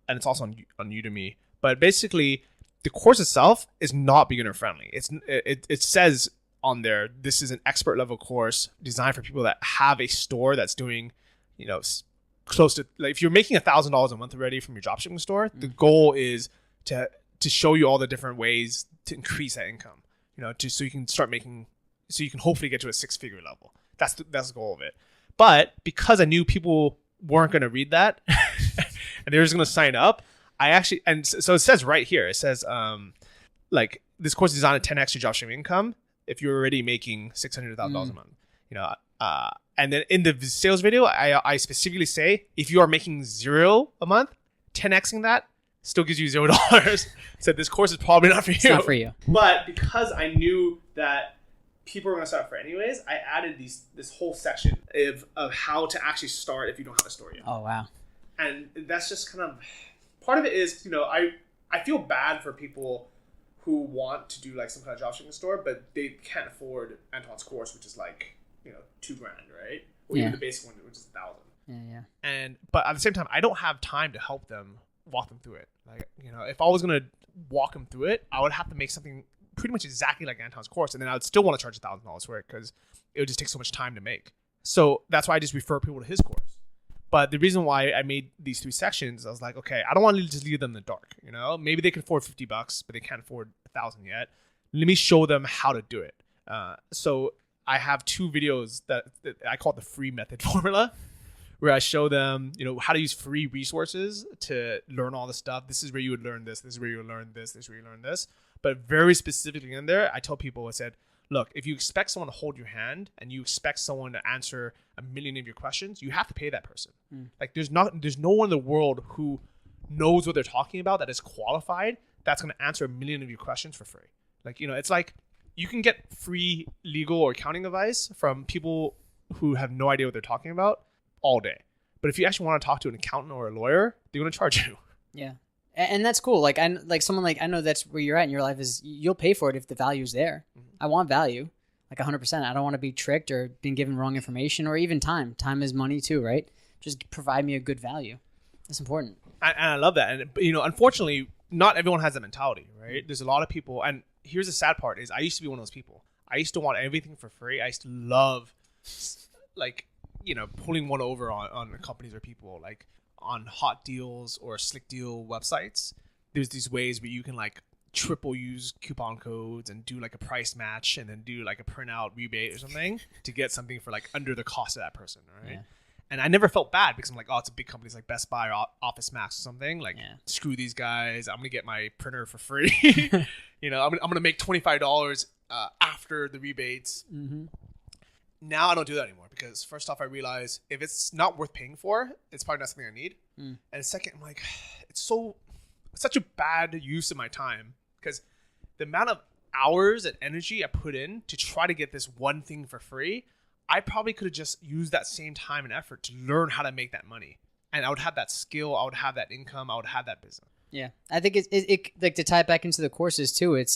and it's also on Udemy. But basically, the course itself is not beginner friendly. It says on there, this is an expert level course designed for people that have a store that's doing, you know, close to, like, if you're making $1,000 a month already from your dropshipping store, the goal is to show you all the different ways to increase that income. You know, so you can start making, so you can hopefully get to a 6-figure level. That's the goal of it. But because I knew people weren't going to read that and they were just going to sign up, so it says right here, it says like this course is designed to 10x your dropshipping income if you're already making $600,000 a month. You know, and then in the sales video, I specifically say, if you are making $0 a month, 10xing that still gives you $0. So this course is probably not for you. It's not for you. But because I knew that people are going to start for anyways, I added this whole section of how to actually start if you don't have a store yet. Oh, wow. And that's just kind of, part of it is, you know, I feel bad for people who want to do like some kind of dropshipping store, but they can't afford Anton's course, which is like, you know, $2,000, right? Or even the basic one, which is $1,000. Yeah. But at the same time, I don't have time to help them walk them through it. Like, you know, if I was going to walk them through it, I would have to make something pretty much exactly like Anton's course, and then I would still want to charge $1,000 for it because it would just take so much time to make. So that's why I just refer people to his course. But the reason why I made these 3 sections, I was like, okay, I don't want to just leave them in the dark. You know, maybe they can afford $50, but they can't afford $1,000 yet. Let me show them how to do it. So I have 2 videos that I call it the free method formula, where I show them, you know, how to use free resources to learn all the stuff. This is where you would learn this. This is where you would learn this. This is where you learn this. But very specifically in there, I tell people, I said, look, if you expect someone to hold your hand and you expect someone to answer 1,000,000 of your questions, you have to pay that person. Like there's no one in the world who knows what they're talking about, that is qualified, that's going to answer 1,000,000 of your questions for free. Like, you know, it's like you can get free legal or accounting advice from people who have no idea what they're talking about all day. But if you actually want to talk to an accountant or a lawyer, they're going to charge you. Yeah. And that's cool. Like I know that's where you're at in your life, is you'll pay for it if the value's there. I want value, like 100%. I don't want to be tricked or being given wrong information, or even time. Time is money too, right? Just provide me a good value. That's important. And I love that. And, you know, unfortunately, not everyone has that mentality, right? There's a lot of people. And here's the sad part is I used to be one of those people. I used to want everything for free. I used to love, like, you know, pulling one over on companies or people, like on hot deals or slick deal websites. There's these ways where you can like triple use coupon codes and do like a price match and then do like a printout rebate or something to get something for like under the cost of that person, right? Yeah. And I never felt bad because I'm like, oh, it's a big company, it's like Best Buy or Office Max or something. Like, screw these guys. I'm gonna get my printer for free. I'm gonna make $25 after the rebates. Mm-hmm. Now I don't do that anymore because first off, I realize if it's not worth paying for, it's probably not something I need. And second, I'm like, it's such a bad use of my time because the amount of hours and energy I put in to try to get this one thing for free, I probably could have just used that same time and effort to learn how to make that money. And I would have that skill. I would have that income. I would have that business. Yeah. I think it like to tie it back into the courses too. It's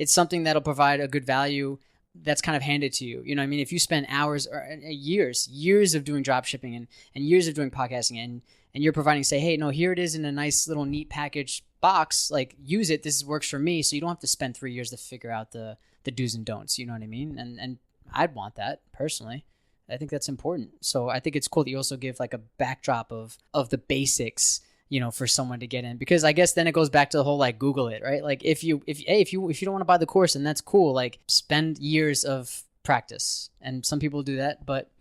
something that'll provide a good value that's kind of handed to you. You know what I mean? If you spend hours or years of doing drop shipping and years of doing podcasting and you're providing, say, hey, no, here it is in a nice little neat package box, like use it. This works for me. So you don't have to spend 3 years to figure out the do's and don'ts. You know what I mean? And I'd want that personally. I think that's important. So I think it's cool that you also give like a backdrop of the basics, for someone to get in, because I guess then it goes back to the whole like Google it, right? Like if you don't want to buy the course, then that's cool. Like spend years of practice, and some people do that, but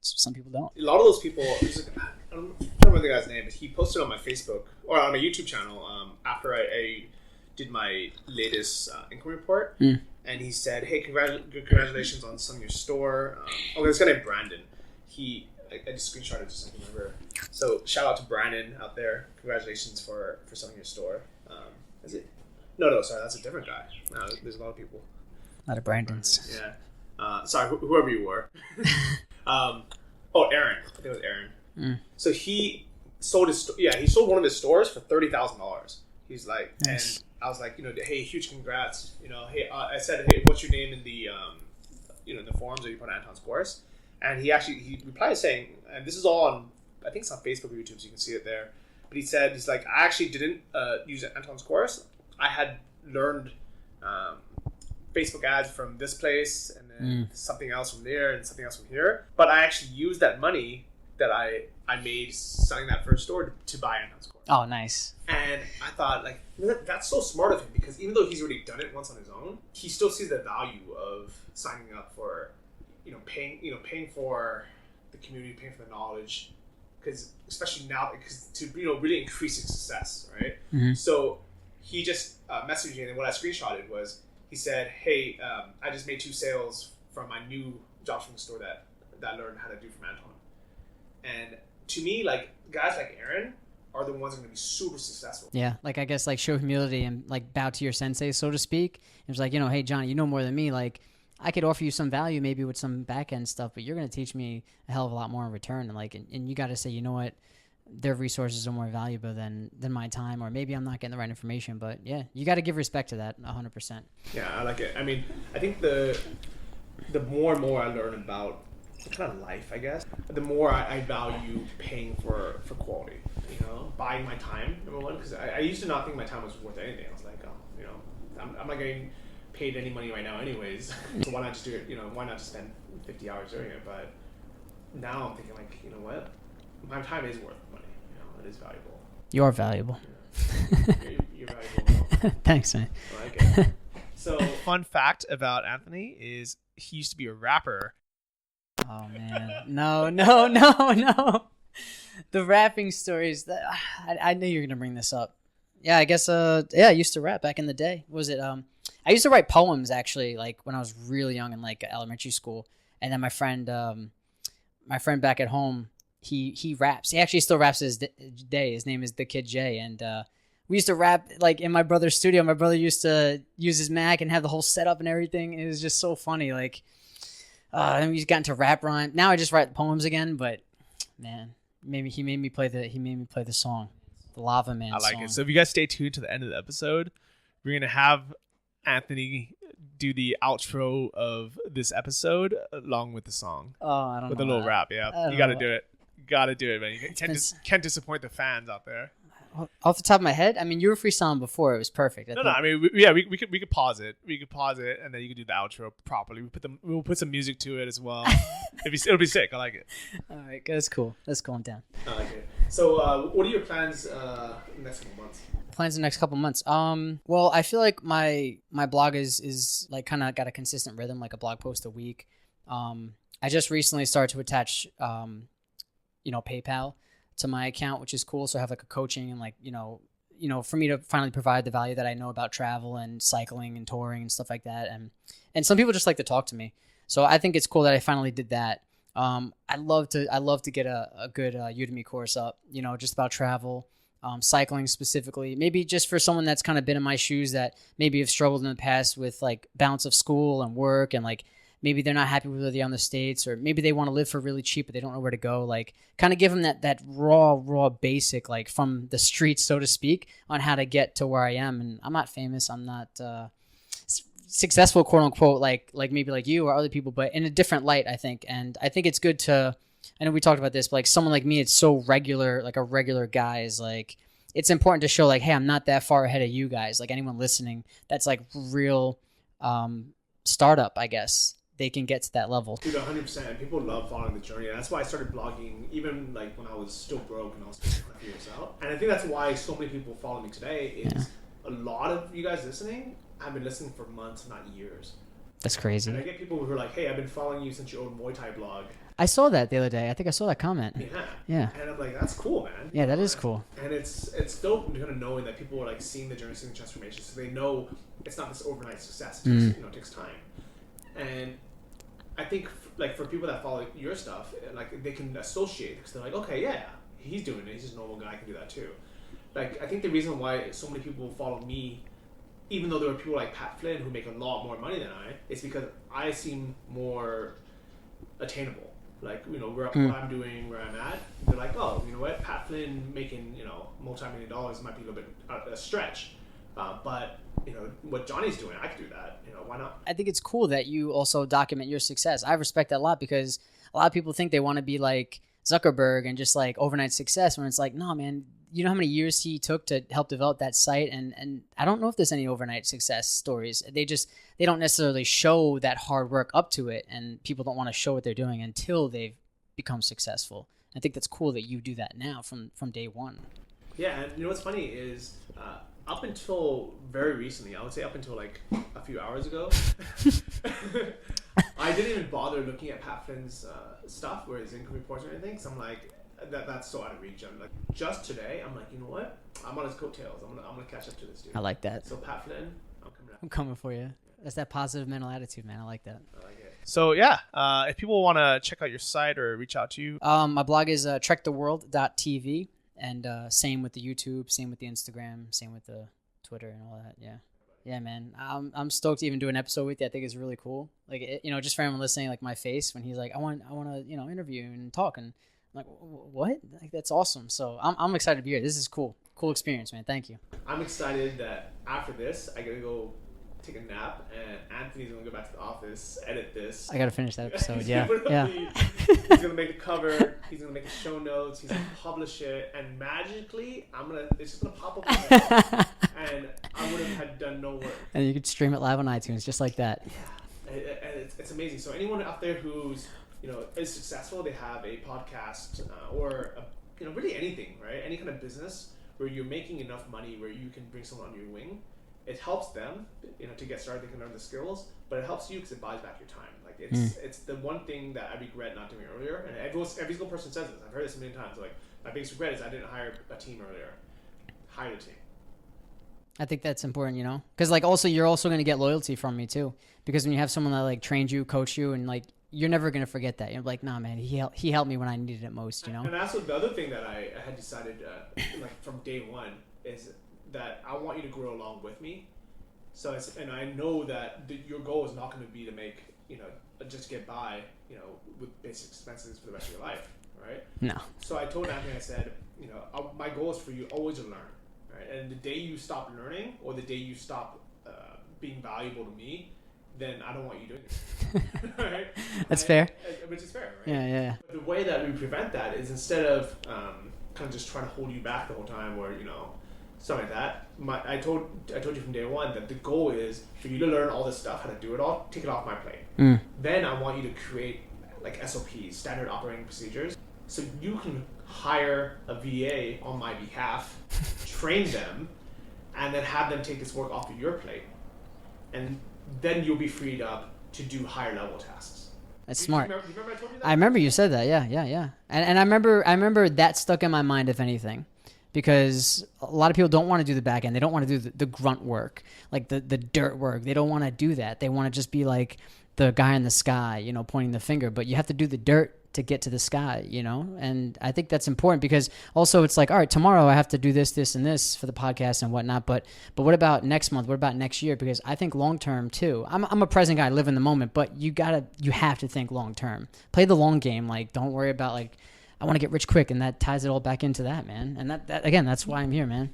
some people don't. A lot of those people, I don't remember the guy's name, but he posted on my Facebook or on my YouTube channel after I did my latest income report. And he said, hey, congratulations on selling your store. This guy named Brandon. I just screenshotted just so I can remember. So shout out to Brandon out there. Congratulations for selling your store. Is it? No, sorry, that's a different guy. No, there's a lot of people. A lot of Brandons. Yeah. Sorry, whoever you were. Aaron. I think it was Aaron. So he sold he sold one of his stores for $30,000. He's like, nice. And I was like, hey, huge congrats. Hey, I said, hey, what's your name in the, in the forums, or you put on Anton's course? And he replied saying, and this is all on, I think it's on Facebook or YouTube, so you can see it there. But he's like, I actually didn't use Anton's course. I had learned Facebook ads from this place, and then something else from there, and something else from here. But I actually used that money that I made selling that first store to buy Anton's course. Oh, nice. And I thought, like, that's so smart of him, because even though he's already done it once on his own, he still sees the value of signing up for, paying for the community, paying for the knowledge, because especially now, to really increase his success, right? Mm-hmm. So he just messaged me, and what I screenshotted was, he said, hey, I just made 2 sales from my new dropshipping store that I learned how to do from Anton. And to me, like, guys like Aaron are the ones that are going to be super successful. Yeah, like, I guess, like, show humility and, like, bow to your sensei, so to speak. It was like, hey, Johnny, you know more than me. Like, I could offer you some value maybe with some back-end stuff, but you're going to teach me a hell of a lot more in return. And, like, and you got to say, you know what? Their resources are more valuable than my time, or maybe I'm not getting the right information. But, yeah, you got to give respect to that 100%. Yeah, I like it. I mean, I think the more and more I learn about kind of life, I guess, the more I value paying for quality, buying my time, number one, because I used to not think my time was worth anything. I was like, I'm not getting paid any money right now anyways, so why not just do it, why not just spend 50 hours doing it? But now I'm thinking, like, you know what, my time is worth money, it is valuable. You're valuable. Yeah. You're valuable. Thanks, man. I like it. So, fun fact about Anthony is he used to be a rapper. Oh man, no. The rapping stories. I knew you were gonna bring this up. Yeah, I guess. I used to rap back in the day. Was it? I used to write poems actually, like when I was really young in like elementary school. And then my friend back at home, he raps. He actually still raps to this day. His name is The Kid J, and we used to rap like in my brother's studio. My brother used to use his Mac and have the whole setup and everything. It was just so funny, like. And we just got into rap rhyme. Now I just write poems again, but man, maybe he made me play the song, the Lava Man. I like song. it. So if you guys stay tuned to the end of the episode, we're gonna have Anthony do the outro of this episode along with the song. Oh, I don't know. With a little rap, yeah. You gotta do it. Gotta do it, man. You can't disappoint the fans out there. Off the top of my head, I mean, you were freestyling before. It was perfect. I mean, we could pause it. We could pause it, and then you can do the outro properly. We'll put some music to it as well. It'll be sick. I like it. All right, that's cool. Let's go on down. I like it. So, what are your plans in the next couple months? Plans in the next couple months. Well, I feel like my blog is like kind of got a consistent rhythm, like a blog post a week. I just recently started to attach, PayPal to my account, which is cool. So I have like a coaching and like, for me to finally provide the value that I know about travel and cycling and touring and stuff like that. And some people just like to talk to me. So I think it's cool that I finally did that. I love to get a good Udemy course up, just about travel, cycling specifically, maybe just for someone that's kind of been in my shoes that maybe have struggled in the past with like balance of school and work, and like maybe they're not happy with where they are in the States, or maybe they want to live for really cheap, but they don't know where to go. Like kind of give them that raw basic, like from the streets, so to speak, on how to get to where I am. And I'm not famous. I'm not, successful, quote unquote, like maybe like you or other people, but in a different light, I think. And I think it's good to, I know we talked about this, but like someone like me, it's so regular, like a regular guy is like, it's important to show like, hey, I'm not that far ahead of you guys. Like anyone listening, that's like real startup, I guess. They can get to that level. Dude, 100%. People love following the journey. And that's why I started blogging, even like when I was still broke and I was taking a few years out. And I think that's why so many people follow me today is a lot of you guys listening have been listening for months, not years. That's crazy. And I get people who are like, hey, I've been following you since your old Muay Thai blog. I saw that the other day. I think I saw that comment. Yeah. And I'm like, that's cool, man. Yeah, that is cool. And it's dope kind of knowing that people are like seeing the journey, seeing the transformation, so they know it's not this overnight success. It just, it takes time. And I think like for people that follow your stuff, like they can associate because they're like, okay, yeah, he's doing it. He's just a normal guy. I can do that too. Like I think the reason why so many people follow me, even though there are people like Pat Flynn who make a lot more money than I, it's because I seem more attainable. Like, what I'm doing, where I'm at, they're like, oh, you know what, Pat Flynn making, multi-million dollars might be a little bit a stretch. But, what Johnny's doing, I could do that. Why not? I think it's cool that you also document your success. I respect that a lot because a lot of people think they want to be like Zuckerberg and just like overnight success when it's like, no, man, you know how many years he took to help develop that site? And I don't know if there's any overnight success stories. They don't necessarily show that hard work up to it, and people don't want to show what they're doing until they've become successful. I think that's cool that you do that now from day one. Yeah, and what's funny is up until very recently, I would say up until like a few hours ago, I didn't even bother looking at Pat Flynn's stuff, where his income reports or anything, because I'm like, that's so out of reach. I'm like, just today, I'm like, you know what? I'm on his coattails. I'm gonna catch up to this dude. I like that. So Pat Flynn, I'm coming out. I'm coming for you. That's that positive mental attitude, man. I like that. I like it. So yeah, if people want to check out your site or reach out to you, my blog is trektheworld.tv, and same with the YouTube, same with the Instagram, same with the Twitter and all that. Yeah, man. I'm stoked to even do an episode with you. I think it's really cool. Like, just for anyone listening, like my face when he's like, I want to, interview and talk, and I'm like, what? Like, that's awesome. So I'm excited to be here. This is cool. Cool experience, man. Thank you. I'm excited that after this, I gotta go take a nap, and Anthony's gonna go back to the office, edit this. I gotta finish that episode. He's Yeah. He's gonna make the cover. He's gonna make the show notes. He's gonna publish it, and magically, it's just gonna pop up. And I would have had done no work. And you could stream it live on iTunes, just like that. Yeah, and it's amazing. So anyone out there who's is successful, they have a podcast or really anything, right? Any kind of business where you're making enough money where you can bring someone on your wing. It helps them, to get started. They can learn the skills, but it helps you because it buys back your time. Like it's the one thing that I regret not doing earlier. And every single person says this. I've heard this a million times. Like my biggest regret is I didn't hire a team earlier. Hire a team. I think that's important, because like also you're also going to get loyalty from me too, because when you have someone that like trained you, coached you, and like you're never going to forget that. You're like, nah, man, he helped me when I needed it most, And that's the other thing that I had decided, like from day one, is that I want you to grow along with me. So and I know that your goal is not going to be to make just get by with basic expenses for the rest of your life, right? No. So I told Anthony, I said, my goal is for you always to learn. Right? And the day you stop learning, or the day you stop being valuable to me, then I don't want you doing it. Right? That's fair. Which is fair, right? Yeah. The way that we prevent that is instead of kind of just trying to hold you back the whole time, or something like that. I told you from day one that the goal is for you to learn all this stuff, how to do it all, take it off my plate. Then I want you to create like SOPs, standard operating procedures, so you can hire a VA on my behalf, train them, and then have them take this work off of your plate. And then you'll be freed up to do higher level tasks. That's smart. You remember I told you that? I remember you said that. Yeah. And I remember that stuck in my mind, if anything, because a lot of people don't want to do the back end. They don't want to do the grunt work, like the dirt work. They don't want to do that. They want to just be like the guy in the sky, you know, pointing the finger. But you have to do the dirt to get to the sky, you know? And I think that's important because also it's like, all right, tomorrow I have to do this, this, and this for the podcast and whatnot. But what about next month? What about next year? Because I think long-term too. I'm a present guy, I live in the moment, but you have to think long-term. Play the long game. Like, don't worry about like, I want to get rich quick. And that ties it all back into that, man. And that again, that's why I'm here, man.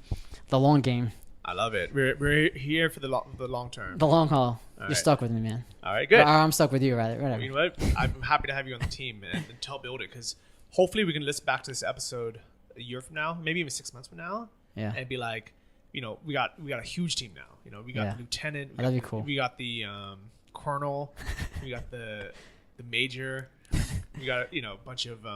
The long game. I love it. We're here for the long term. The long haul. All You're right. stuck with me, man. All right, good. Or I'm stuck with you, rather. Whatever. You know what? I'm happy to have you on the team and to help build it because hopefully we can listen back to this episode a year from now, maybe even 6 months from now, Yeah. and be like, you know, we got a huge team now. You know, we got the lieutenant. That'd be cool. We got the colonel. We got the major. We got a bunch of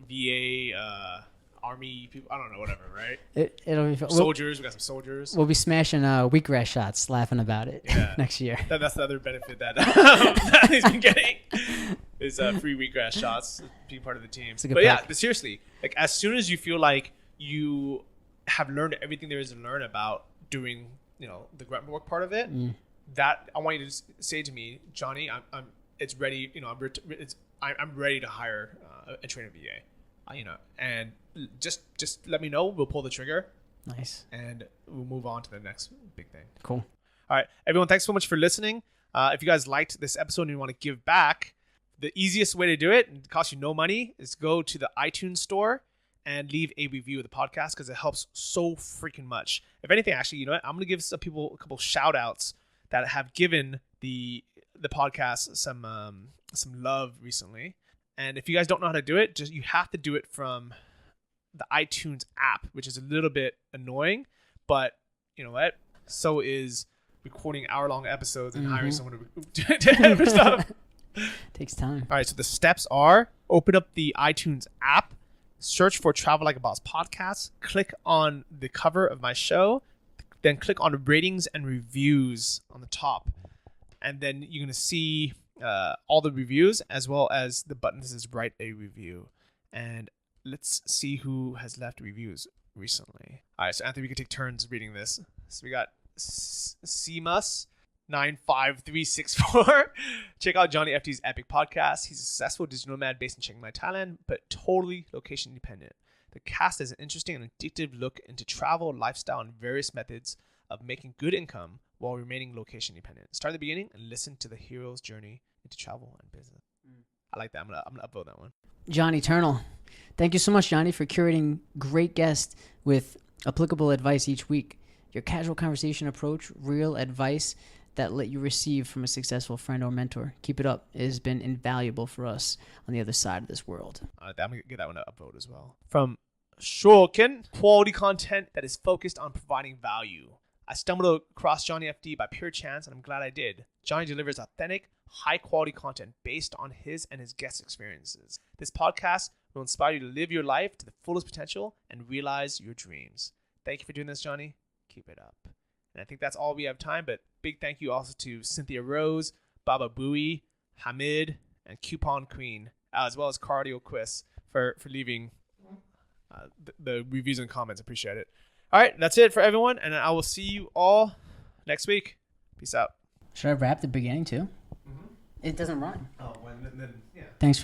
VA. Army people, I don't know, whatever, right? It'll be fun. Soldiers, we got some soldiers. We'll be smashing wheatgrass shots, laughing about it next year. That's the other benefit that he's been getting is free wheatgrass shots, being part of the team. It's a good But yeah, perk. but seriously, like as soon as you feel like you have learned everything there is to learn about doing, the grunt work part of it, that I want you to say to me, Johnny, it's ready. I'm ready to hire a trainer VA. And just let me know. We'll pull the trigger. Nice. And we'll move on to the next big thing. Cool. All right, everyone, thanks so much for listening. If you guys liked this episode and you want to give back, the easiest way to do it, and it costs you no money, is go to the iTunes store and leave a review of the podcast because it helps so freaking much. If anything, actually, you know what? I'm going to give some people a couple shout outs that have given the podcast some love recently. And if you guys don't know how to do it, you have to do it from the iTunes app, which is a little bit annoying, but you know what? So is recording hour-long episodes and hiring someone to edit stuff. Takes time. All right, so the steps are: open up the iTunes app, search for Travel Like a Boss podcast, click on the cover of my show, then click on ratings and reviews on the top, and then you're gonna see all the reviews as well as the button that says write a review. And let's see who has left reviews recently. All right, so Anthony, we can take turns reading this. So we got CMUS95364. Check out Johnny FT's epic podcast. He's a successful digital nomad based in Chiang, Thailand, but totally location independent. The cast is an interesting and addictive look into travel, lifestyle, and various methods of making good income while remaining location independent. Start at the beginning and listen to the hero's journey into travel and business. I like that. I'm gonna upvote that one. John Eternal. Thank you so much, Johnny, for curating great guests with applicable advice each week. Your casual conversation approach, real advice that let you receive from a successful friend or mentor. Keep it up. It has been invaluable for us on the other side of this world. I'm gonna get that one to upvote as well. From Shoken, quality content that is focused on providing value. I stumbled across Johnny FD by pure chance, and I'm glad I did. Johnny delivers authentic, high-quality content based on his and his guests' experiences. This podcast will inspire you to live your life to the fullest potential and realize your dreams. Thank you for doing this, Johnny. Keep it up. And I think that's all we have time, but big thank you also to Cynthia Rose, Baba Booey, Hamid, and Coupon Queen, as well as Cardio Quiz for leaving the reviews and comments. Appreciate it. All right, that's it for everyone, and I will see you all next week. Peace out. Should I rap the beginning too? It doesn't rhyme. Oh, then yeah. Thanks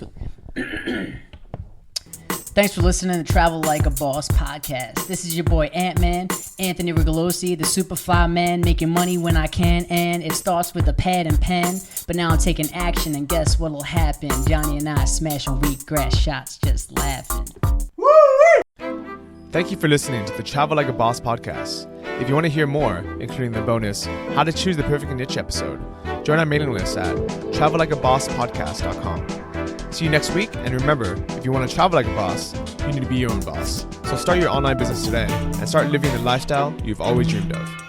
for listening to Travel Like a Boss podcast. This is your boy Antman, Anthony Rigogliosi, the Superfly man, making money when I can, and it starts with a pad and pen, but now I'm taking action, and guess what'll happen? Johnny and I smashing wheatgrass shots, just laughing. Thank you for listening to the Travel Like a Boss podcast. If you want to hear more, including the bonus, how to choose the perfect niche episode, join our mailing list at travellikeabosspodcast.com. See you next week, and remember, if you want to travel like a boss, you need to be your own boss. So start your online business today and start living the lifestyle you've always dreamed of.